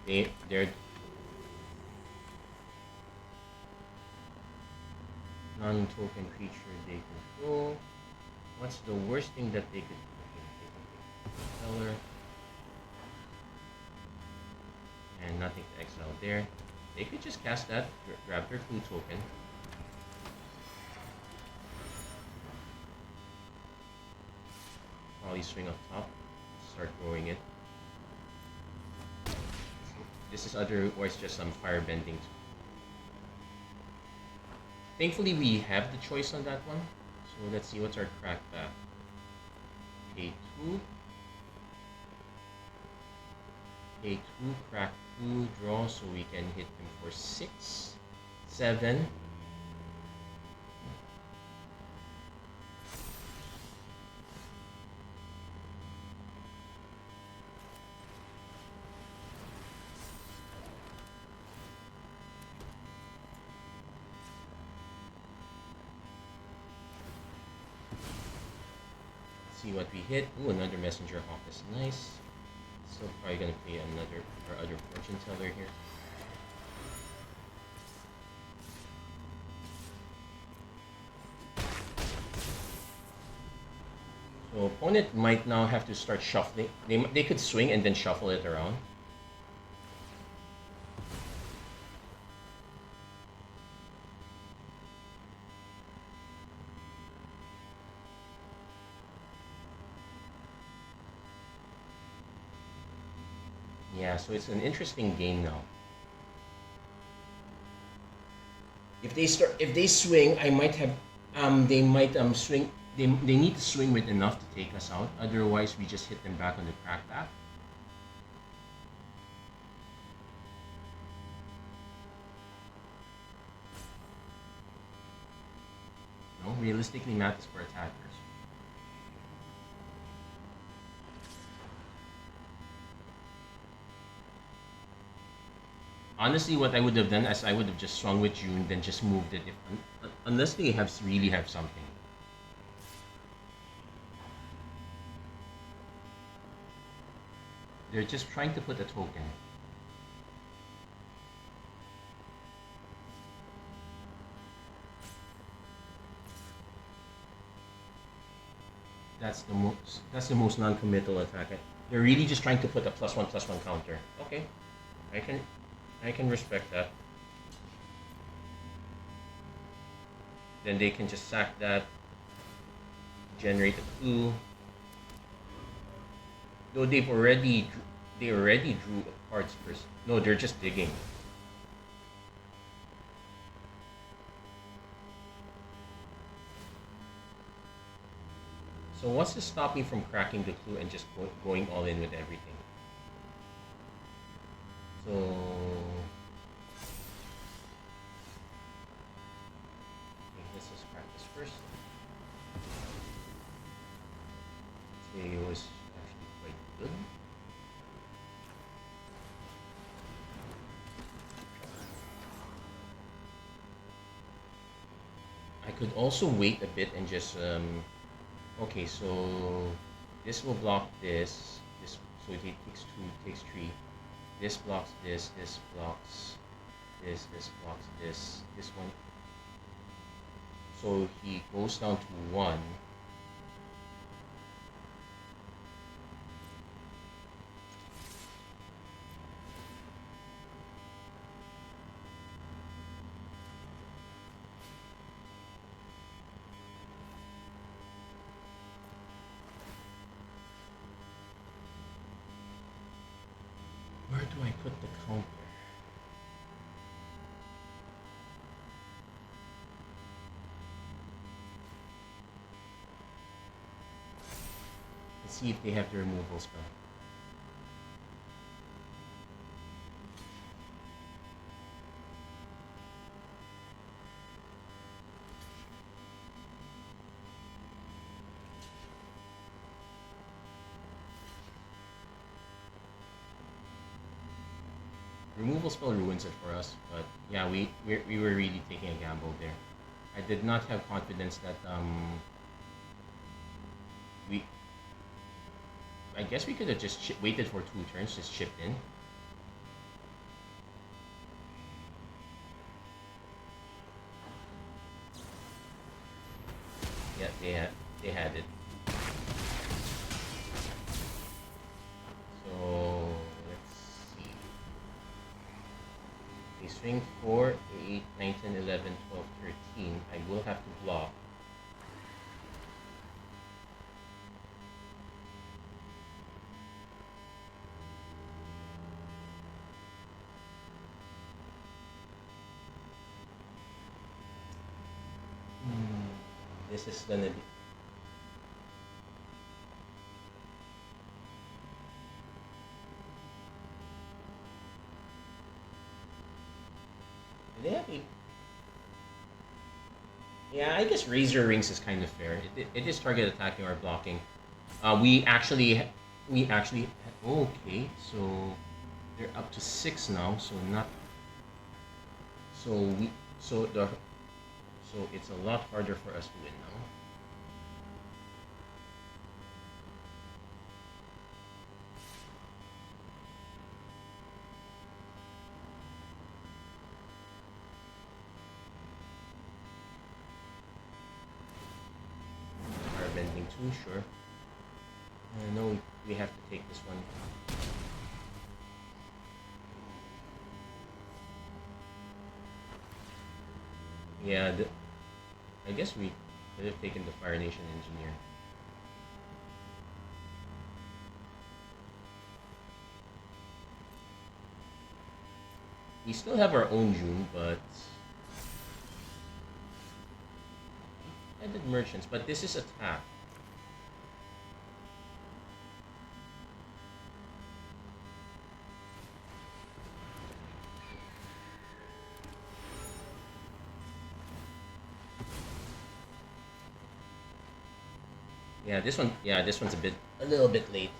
their non-token creature they control. What's the worst thing that they could do? They can take Color. And nothing to exile there. They could just cast that, grab their clue token. probably swing up top, start growing it. This is otherwise just some fire bending. Thankfully, we have the choice on that one. So let's see what's our crack back. K2. K2, crack 2, draw, so we can hit him for 6, 7. See what we hit. Ooh, another messenger hawk is nice. Still probably gonna play our other fortune teller here. So opponent might now have to start shuffling. They could swing and then shuffle it around. Yeah, so it's an interesting game now. If they swing, I might have, they might swing. They need to swing with enough to take us out. Otherwise, we just hit them back on the crackback. No, realistically, math is for attackers. Honestly, what I would have done is I would have just swung with June, then just moved it. Unless they really have something. They're just trying to put a token. That's the most non-committal attack. They're really just trying to put a +1/+1 counter. Okay, I can respect that. Then they can just sack that, generate a clue. Though they already drew cards first. No, they're just digging. So what's to stop me from cracking the clue and just going all in with everything? So let's just practice first. Today was actually quite good. I could also wait a bit and just okay, so this will block this. So it takes 2, takes 3. This blocks this blocks this blocks this one. So he goes down to 1. Where do I put the counter? Let's see if they have the removal spell. Removal spell ruins it for us, but yeah, we were really taking a gamble there. I did not have confidence that I guess we could have just waited for 2 turns, just chipped in. Yeah, they had it. So let's see. They swing 4, 8, 9, 10, 11, 12, 13. I will have to block. this is gonna be. Do they have a... Yeah, I guess Razor Rings is kind of fair. It is target attacking or blocking. We actually okay. So they're up to 6 now. So not so we so the so it's a lot harder for us to win now. Fire bending too, sure. No, we have to take this one. Yeah, I guess we could have taken the Fire Nation Engineer. We still have our own June, but I did merchants, but this is attack. Yeah, this one. Yeah, this one's a little bit late.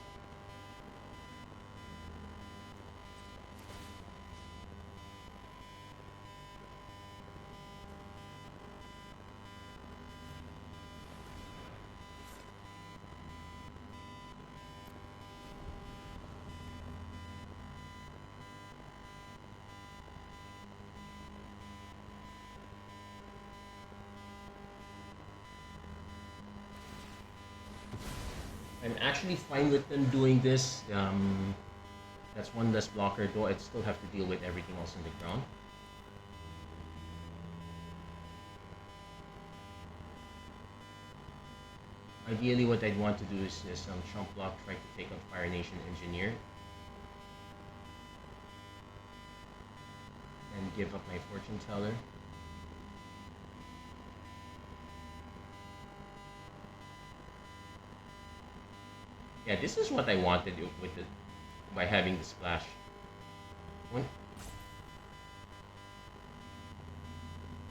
I'm actually fine with them doing this. That's one less blocker, though I'd still have to deal with everything else on the ground. Ideally, what I'd want to do is just chump block, try to take on Fire Nation Engineer. And give up my Fortune Teller. Yeah, this is what I wanted with the by having the splash. One,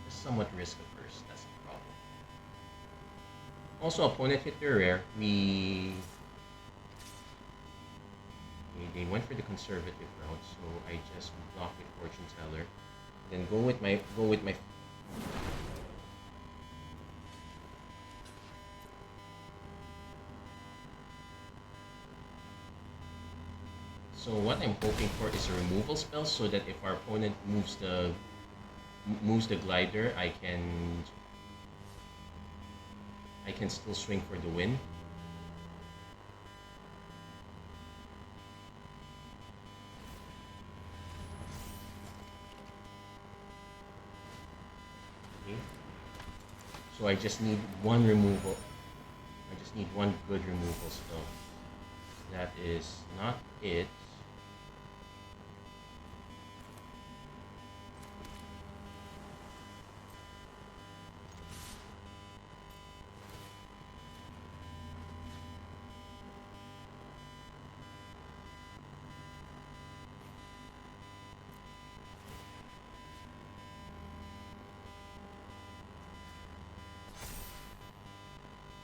somewhat risk averse. That's the problem. Also, opponent hit their rare. They went for the conservative route, so I just block with Fortune Teller, then go with my So what I'm hoping for is a removal spell, so that if our opponent moves the glider, I can still swing for the win. Okay. So I just need one removal. I just need one good removal spell. That is not it.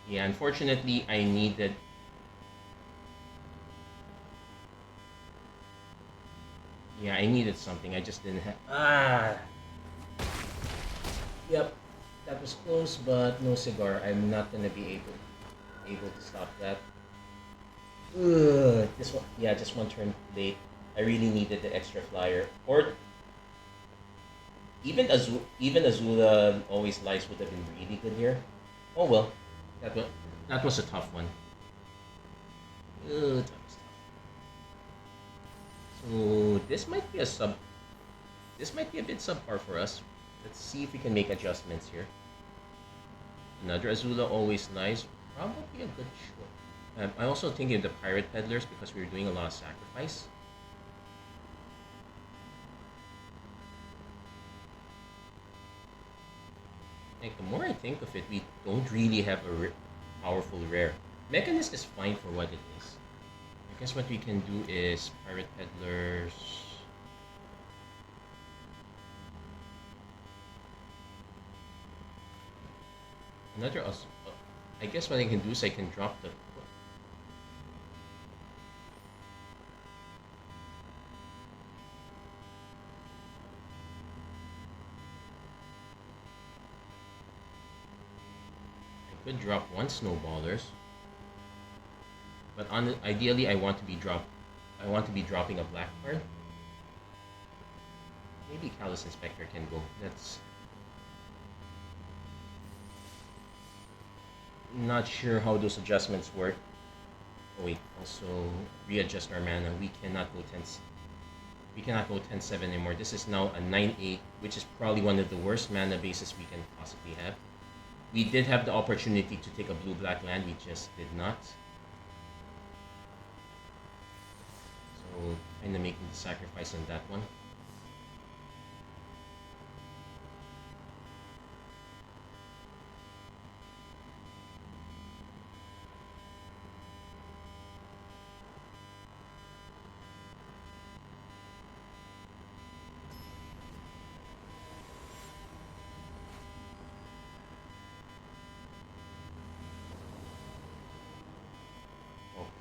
Yeah, unfortunately, I needed. Yeah, I needed something. I just didn't have. Yep, that was close, but no cigar. I'm not gonna be able to stop that. Ugh, this one. Yeah, just one turn late. I really needed the extra flyer, or even Azula always lies would have been really good here. Oh well. That was a tough one. That was tough. So this might be a sub. This might be a bit subpar for us. Let's see if we can make adjustments here. Another Azula always lies. Probably a good short. I'm also thinking of the Pirate Peddlers because we were doing a lot of sacrifice. Like, the more I think of it, we don't really have a powerful rare. Mechanist is fine for what it is. I guess what we can do is Pirate Peddlers. Another. I guess what I can do is I can drop the. I could drop one Snowballers, but ideally I want to be dropping a black card. Maybe Callous Inspector can go. That's not sure how those adjustments work. Oh wait, also readjust our mana. We cannot go 10. We cannot go 10-7 anymore. This is now a 9-8, which is probably one of the worst mana bases we can possibly have. We did have the opportunity to take a blue-black land, we just did not. So, kind of making the sacrifice on that one.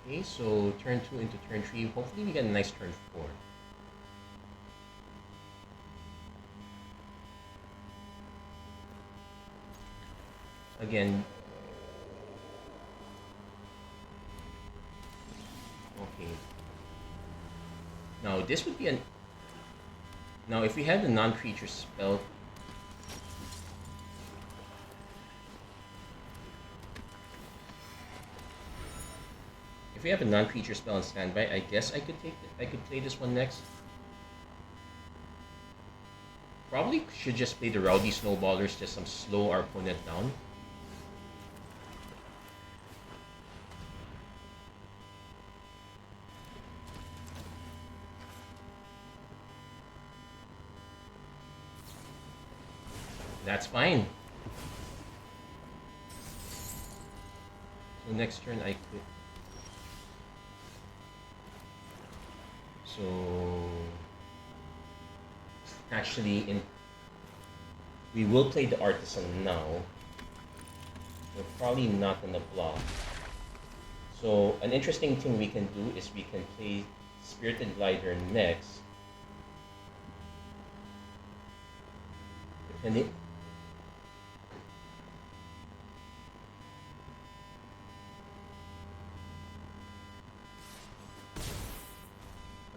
Okay, so turn 2 into turn 3. Hopefully we get a nice turn 4. Again. Okay. Now this would be an... Now if we had a non-creature spell... If we have a non-creature spell on standby, I guess I could play this one next. Probably should just play the Rowdy Snowballers, just some slow our opponent down. That's fine. So next turn I could... So actually, we will play the Artisan now. We're probably not gonna block. So an interesting thing we can do is we can play Spirited Glider next. Depending.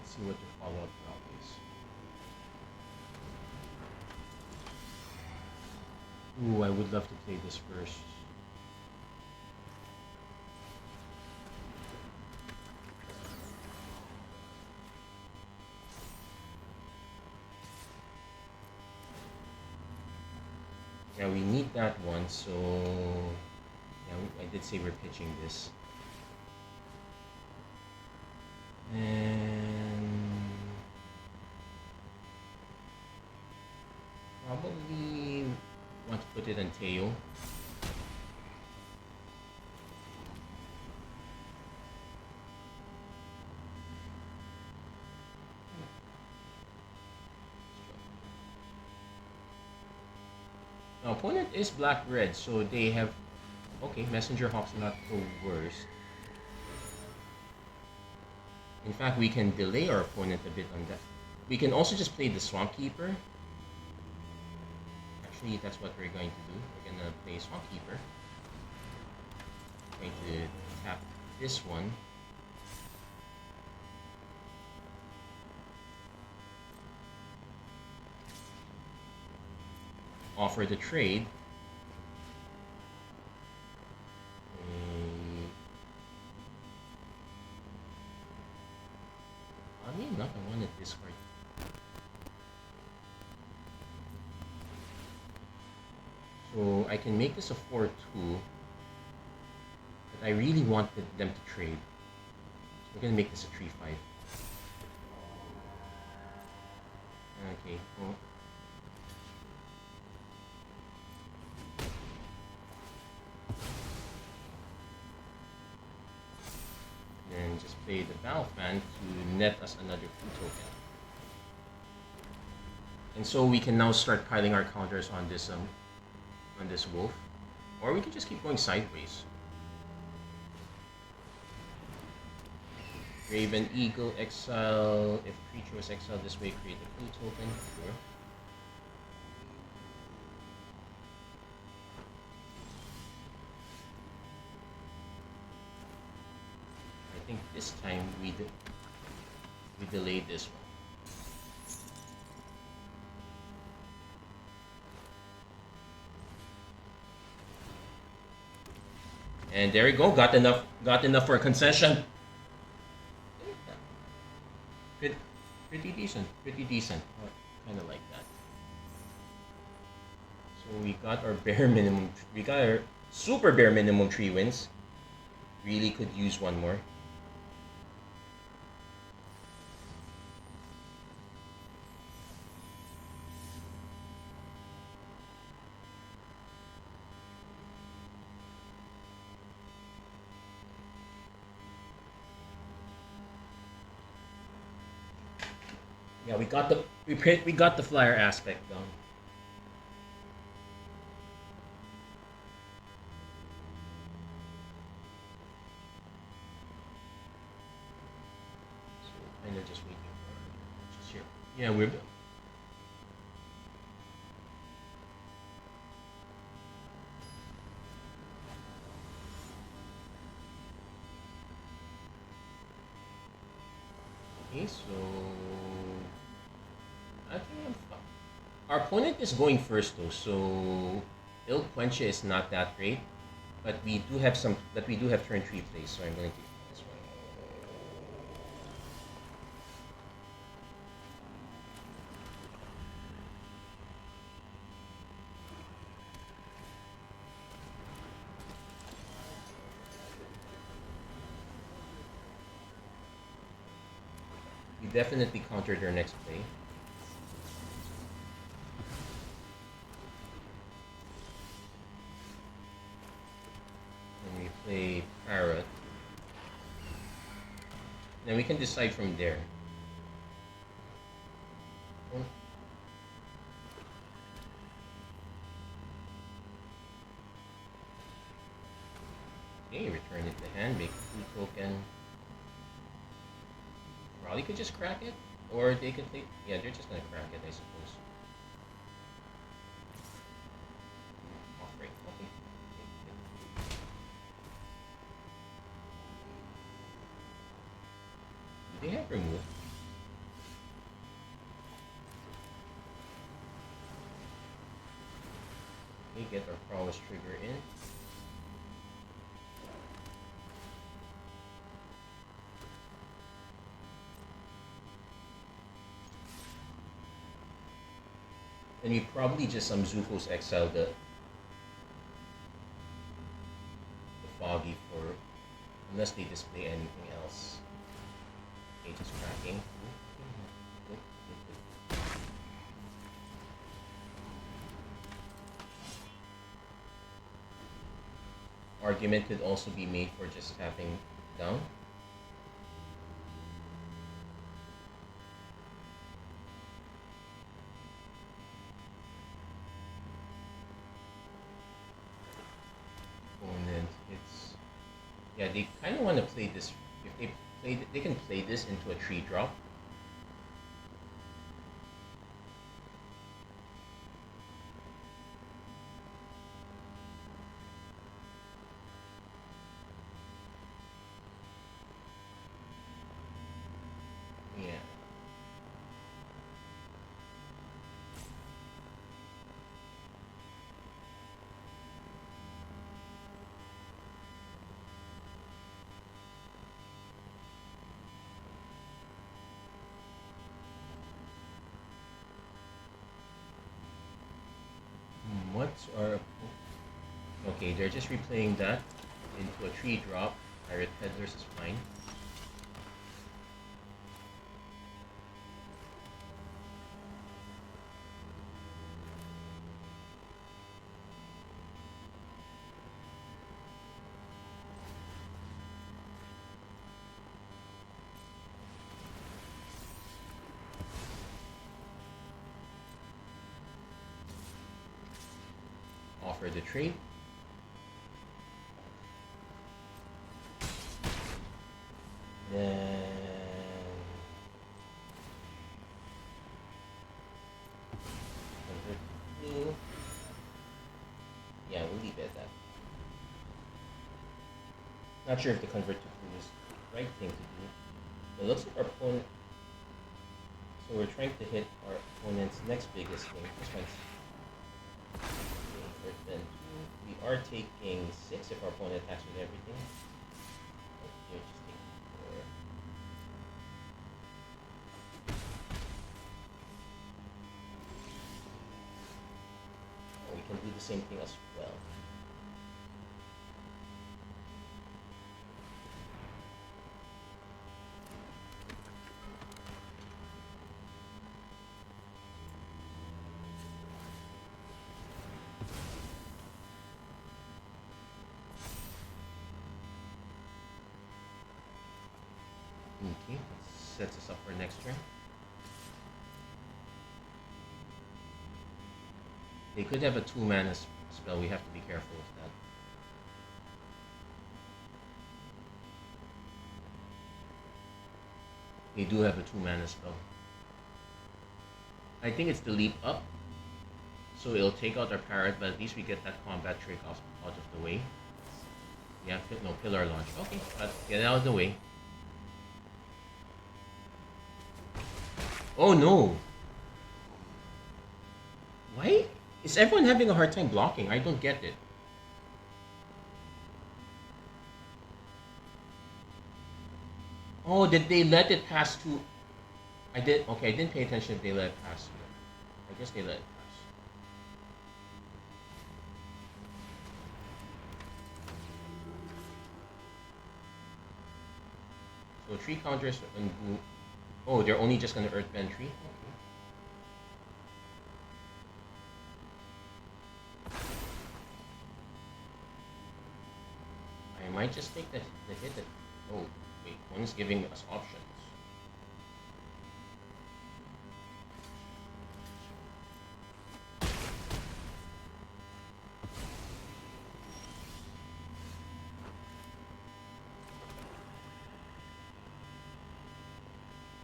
See what the follow-up route is. Ooh, I would love to play this first. Yeah, we need that one, so... Yeah, I did say we're pitching this. And probably want to put it on Teo. Now, opponent is black-red, so they have... Okay, Messenger Hawk's not the worst. In fact, we can delay our opponent a bit on that. We can also just play the Swamp Keeper. Actually, that's what we're going to do. We're gonna play Swamp Keeper. Going to tap this one. Offer the trade. Oddly enough, I want to discard. So I can make this a 4-2, but I really wanted them to trade. So we're gonna make this a 3-5. Okay, well. play the Battle Fan to net us another 2 token. And so we can now start piling our counters on this wolf. Or we can just keep going sideways. Raven, Eagle, exile. If creature was exiled this way, create a blue token. Sure. I think this time we delayed this one. And there we go. Got enough for a concession. Pretty decent. Kind of like that. So we got our bare minimum. We got our super bare minimum 3 wins. Really could use one more. Yeah, we got the flyer aspect down. So kind of just waiting for just here. Yeah, we're okay. So I think I'm fine. Our opponent is going first though, so Il Quencha is not that great, but we do have turn 3 plays, so I'm going to keep this one. We definitely countered their next play. Play Parrot. Then we can decide from there. Okay, return it to hand, make a 2 token. Probably could just crack it, or they could play. Yeah, they're just gonna crack it, I suppose. Off break, okay. They have removed. Okay, get our prowess trigger in. And we probably just Zuko's exile the Foggy for unless they display anything else. Okay, just cracking. Argument could also be made for just tapping down. Opponent, yeah, they kind of want to play this. If they can play this into a 3-drop. Yeah. What's our... Okay, they're just replaying that into a 3-drop. Pirate Peddlers is fine. offer the trade. Then convert to blue. Yeah, we'll leave it at that. Not sure if the convert to blue is the right thing to do. But it looks like our opponent. So we're trying to hit our opponent's next biggest thing. This one's then 2. We are taking 6 if our opponent attacks with everything. Here, just take 4. We can do the same thing as well. Okay, that sets us up for next turn. They could have a 2-mana spell, we have to be careful with that. They do have a 2-mana spell. I think it's the leap up. So it'll take out our parrot, but at least we get that combat trick out of the way. Yeah, no, pillar launch. Okay, but get it out of the way. Oh no! Why is everyone having a hard time blocking? I don't get it. Oh, did they let it pass to... I didn't pay attention if they let it pass. I guess they let it pass. So 3 counters and blue. Oh, they're only just gonna Earthbend 3? Okay. I might just take the hit. Oh, wait, one's giving us options.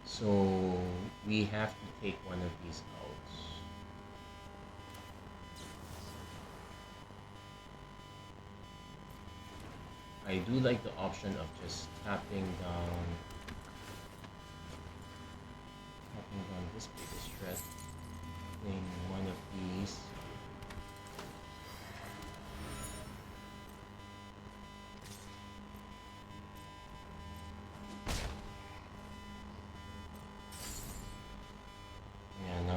So we have to take one of these out. I do like the option of just tapping down this biggest threat, playing one of these.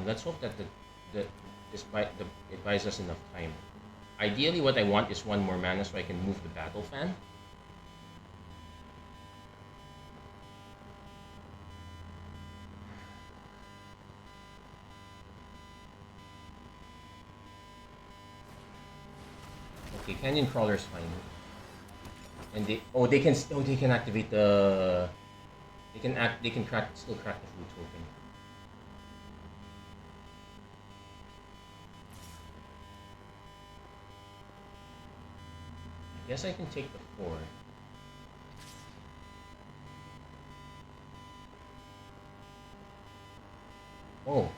Let's hope that it buys us enough time. Ideally, what I want is 1 more mana so I can move the battle fan. Okay, Canyon Crawler's fine. And they can activate the they can still crack the Flute token. I guess I can take the 4. Oh. Okay.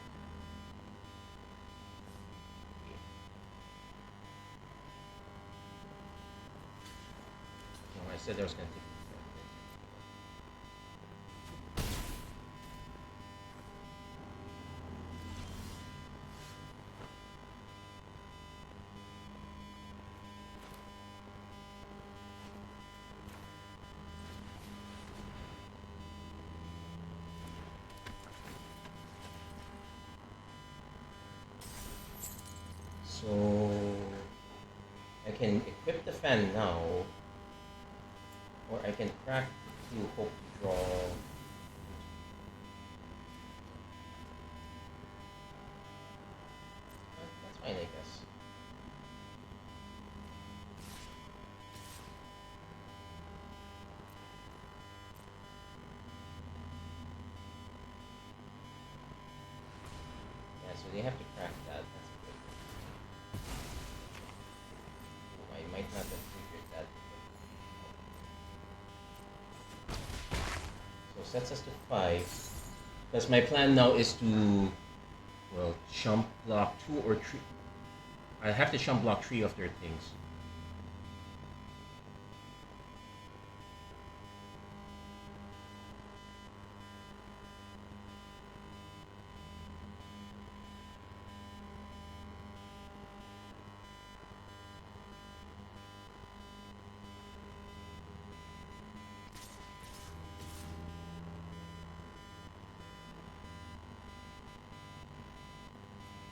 No, I said I was going to take the 4. So I can equip the fan now, or I can crack to hope to draw. That's fine, I guess. Yeah, so they have to crack that. That's good. might not have figured that. So sets us to 5. Because my plan now is to, well, chump block 2 or 3. I have to chump block 3 of their things.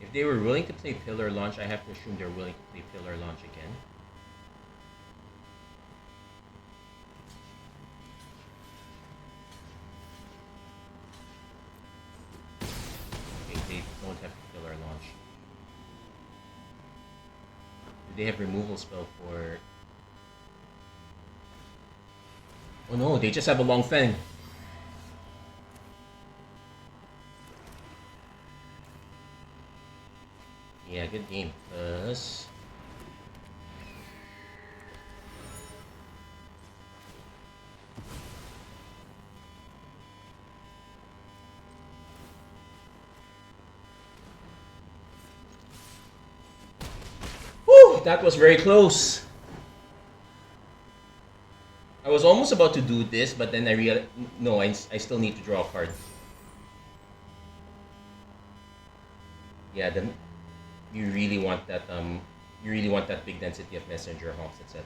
If they were willing to play Pillar Launch, I have to assume they're willing to play Pillar Launch again. Okay, they don't have Pillar Launch. Do they have removal spell for... Oh no, they just have a Long Fang. Yeah, good game. Plus... Whew, that was very close. I was almost about to do this, but then I realized, no, I still need to draw a card. Yeah, then you really want that big density of messenger hawks, etc.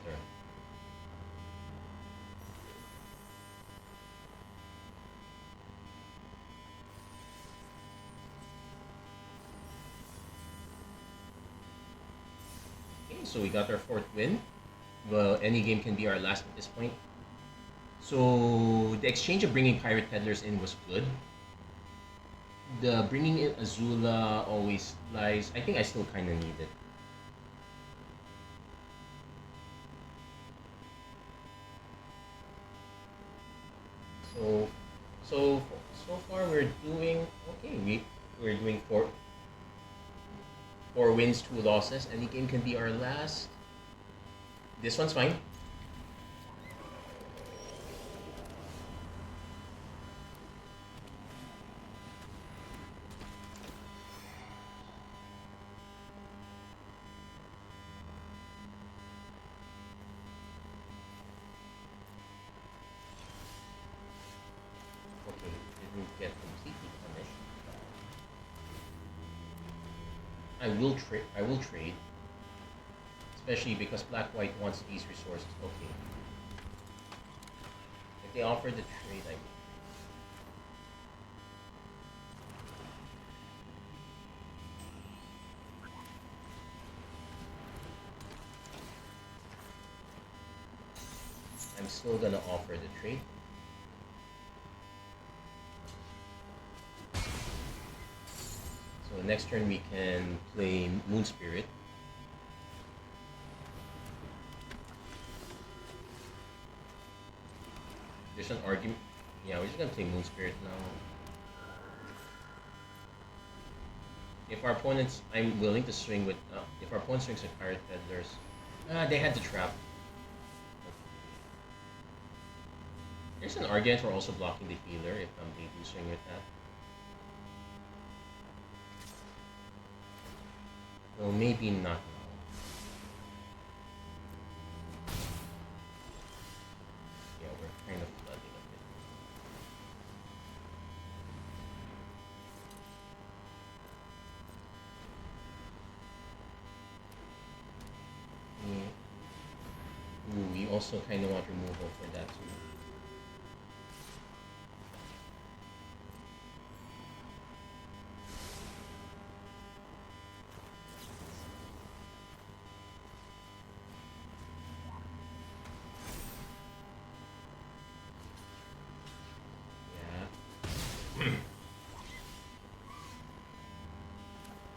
Okay, so we got our 4th win. Well, any game can be our last at this point. So the exchange of bringing pirate peddlers in was good. The bringing in Azula always lies. I think I still kind of need it. So far we're doing okay. We're doing 4 wins, 2 losses. Any game can be our last. This one's fine. Okay, didn't get completely punished. I will trade. Especially because Black-White wants these resources. Okay. If they offer the trade, I will. I'm still gonna offer the trade. So next turn we can play Moon Spirit. There's an argument. Yeah, we're just gonna play Moon Spirit now. If our opponents, I'm willing to swing with. If our opponent swings with Pirate Peddlers, they had the trap. There's an argument for also blocking the healer if they do swing with that. Well, maybe not now. Yeah, we're kind of flooding a bit. Yeah. Ooh, we also kind of want removal for that too.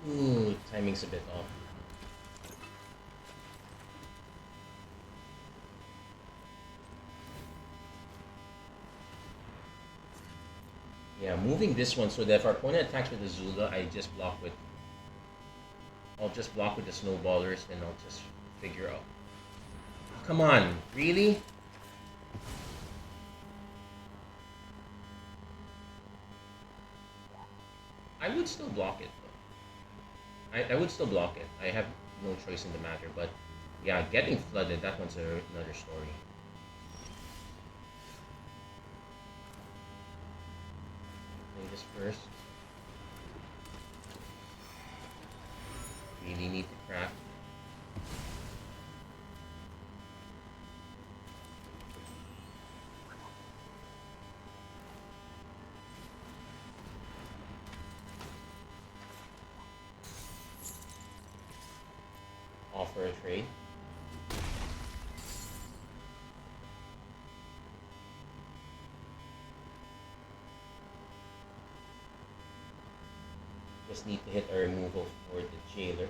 Ooh, timing's a bit off. Yeah, moving this one so that if our opponent attacks with Azula, I'll just block with the snowballers, then I'll just figure out. Come on, really? I would still block it though. I would still block it. I have no choice in the matter, but yeah, getting flooded, that one's another story. Play this first. Really need to crack. Offer a trade. Just need to hit a removal for the jailer.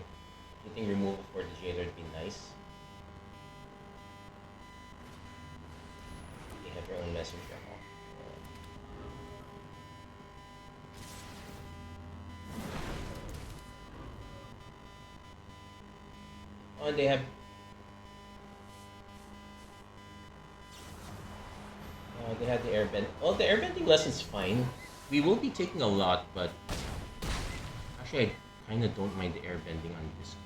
Hitting removal for the jailer would be nice. They have their own messenger hawk. Oh, and they have. They have the airbend. Oh, the airbending lesson's fine. We will be taking a lot, but actually, I kind of don't mind the airbending on this case.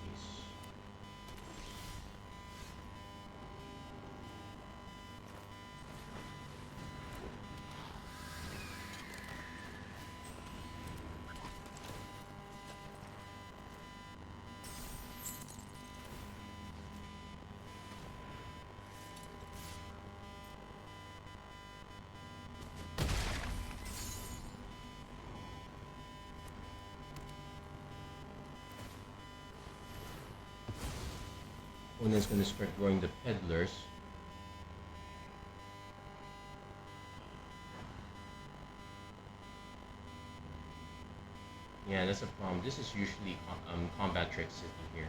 Opponent's gonna start drawing the peddlers. Yeah, that's a problem. This is usually combat trick sitting here.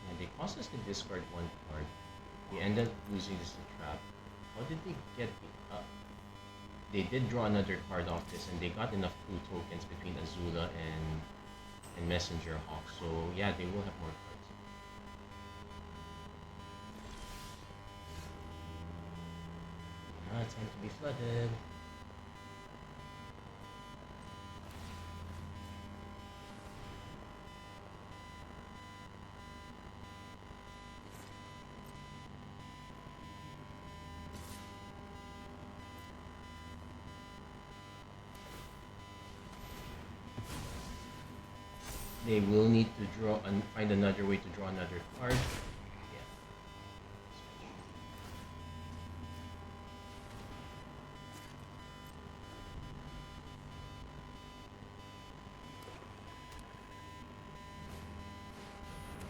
And they caused us to discard one card. We ended up losing this to trap. How did they get the they did draw another card off this, and they got enough blue tokens between Azula and Messenger Hawk. So yeah, they will have more cards. Now it's time to be flooded. They will need to draw and find another way to draw another card. Yeah.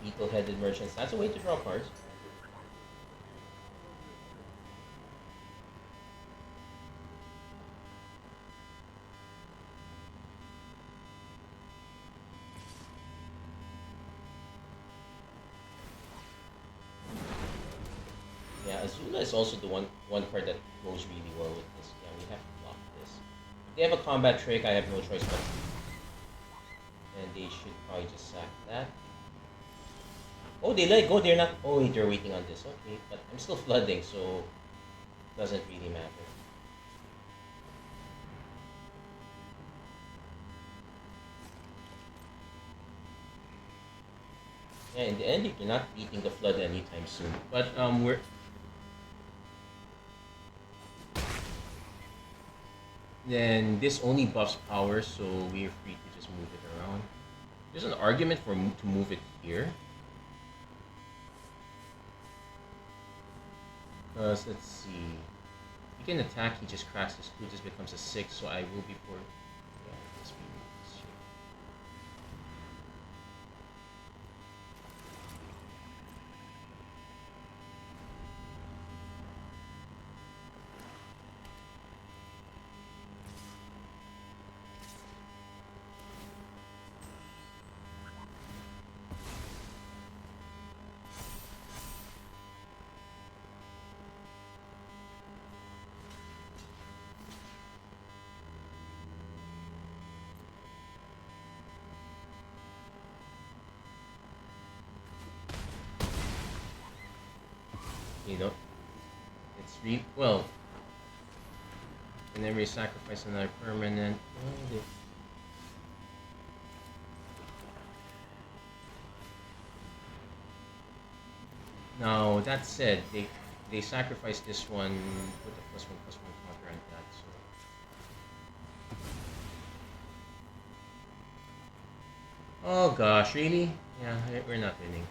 Beetle-headed merchants. That's a way to draw cards. Yeah, Azula is also the one card that goes really well with this. Yeah, we have to block this. If they have a combat trick, I have no choice but to. And they should probably just sack that. Oh, they let go. They're not. Oh, they're waiting on this. Okay, but I'm still flooding, so it doesn't really matter. Yeah, in the end, you're not beating the flood anytime soon. But we're then this only buffs power, so we're free to just move it around. There's an argument for to move it here. Because let's see, he can attack. He just cracks his 2. Just becomes a 6. So I will be for. Yeah, let's be this here. You know, it's well. Whenever you sacrifice another permanent, now that said, they sacrificed this one, put a +1/+1 counter on that. So oh gosh, really? Yeah, we're not winning.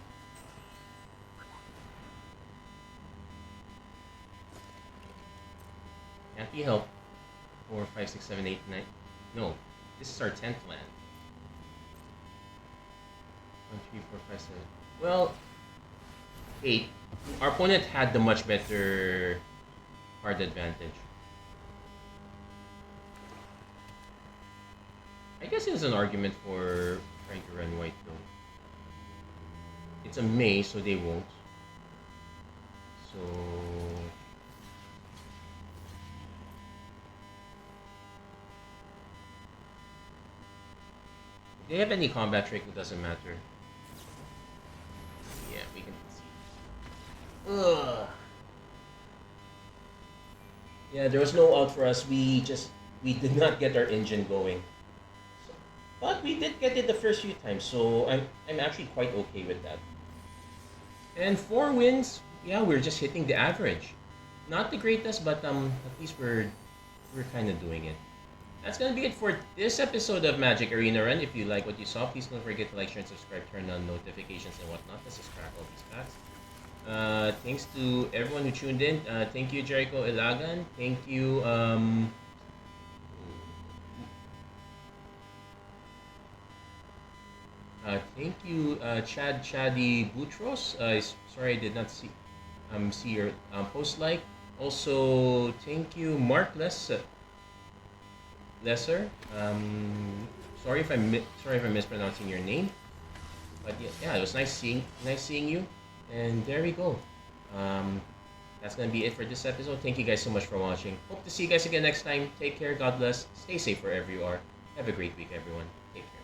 Can't be helped. 4, 5, 6, 7, 8, 9. No, this is our 10th land. 1, 3, 4, 5, 7. Well, 8. Our opponent had the much better card advantage. I guess it was an argument for trying to run white though. It's a May, so they won't. So if they have any combat trick, it doesn't matter. Yeah, we can see. Ugh. Yeah, there was no out for us. We did not get our engine going. So, but we did get it the first few times, so I'm actually quite okay with that. And 4 wins, yeah, we're just hitting the average. Not the greatest, but at least we're kind of doing it. That's gonna be it for this episode of Magic Arena Run. If you like what you saw, please don't forget to like, share, and subscribe, turn on notifications and whatnot. Let's just crack all these packs. Thanks to everyone who tuned in. Thank you, Jericho Ilagan. Thank you, thank you, Chad Chadi Boutros. Sorry I did not see your post like. Also, thank you, Mark Lesser. Sorry if I'm mispronouncing your name, but yeah, it was nice seeing you. And there we go. That's gonna be it for this episode. Thank you guys so much for watching. Hope to see you guys again next time. Take care. God bless. Stay safe wherever you are. Have a great week, everyone. Take care.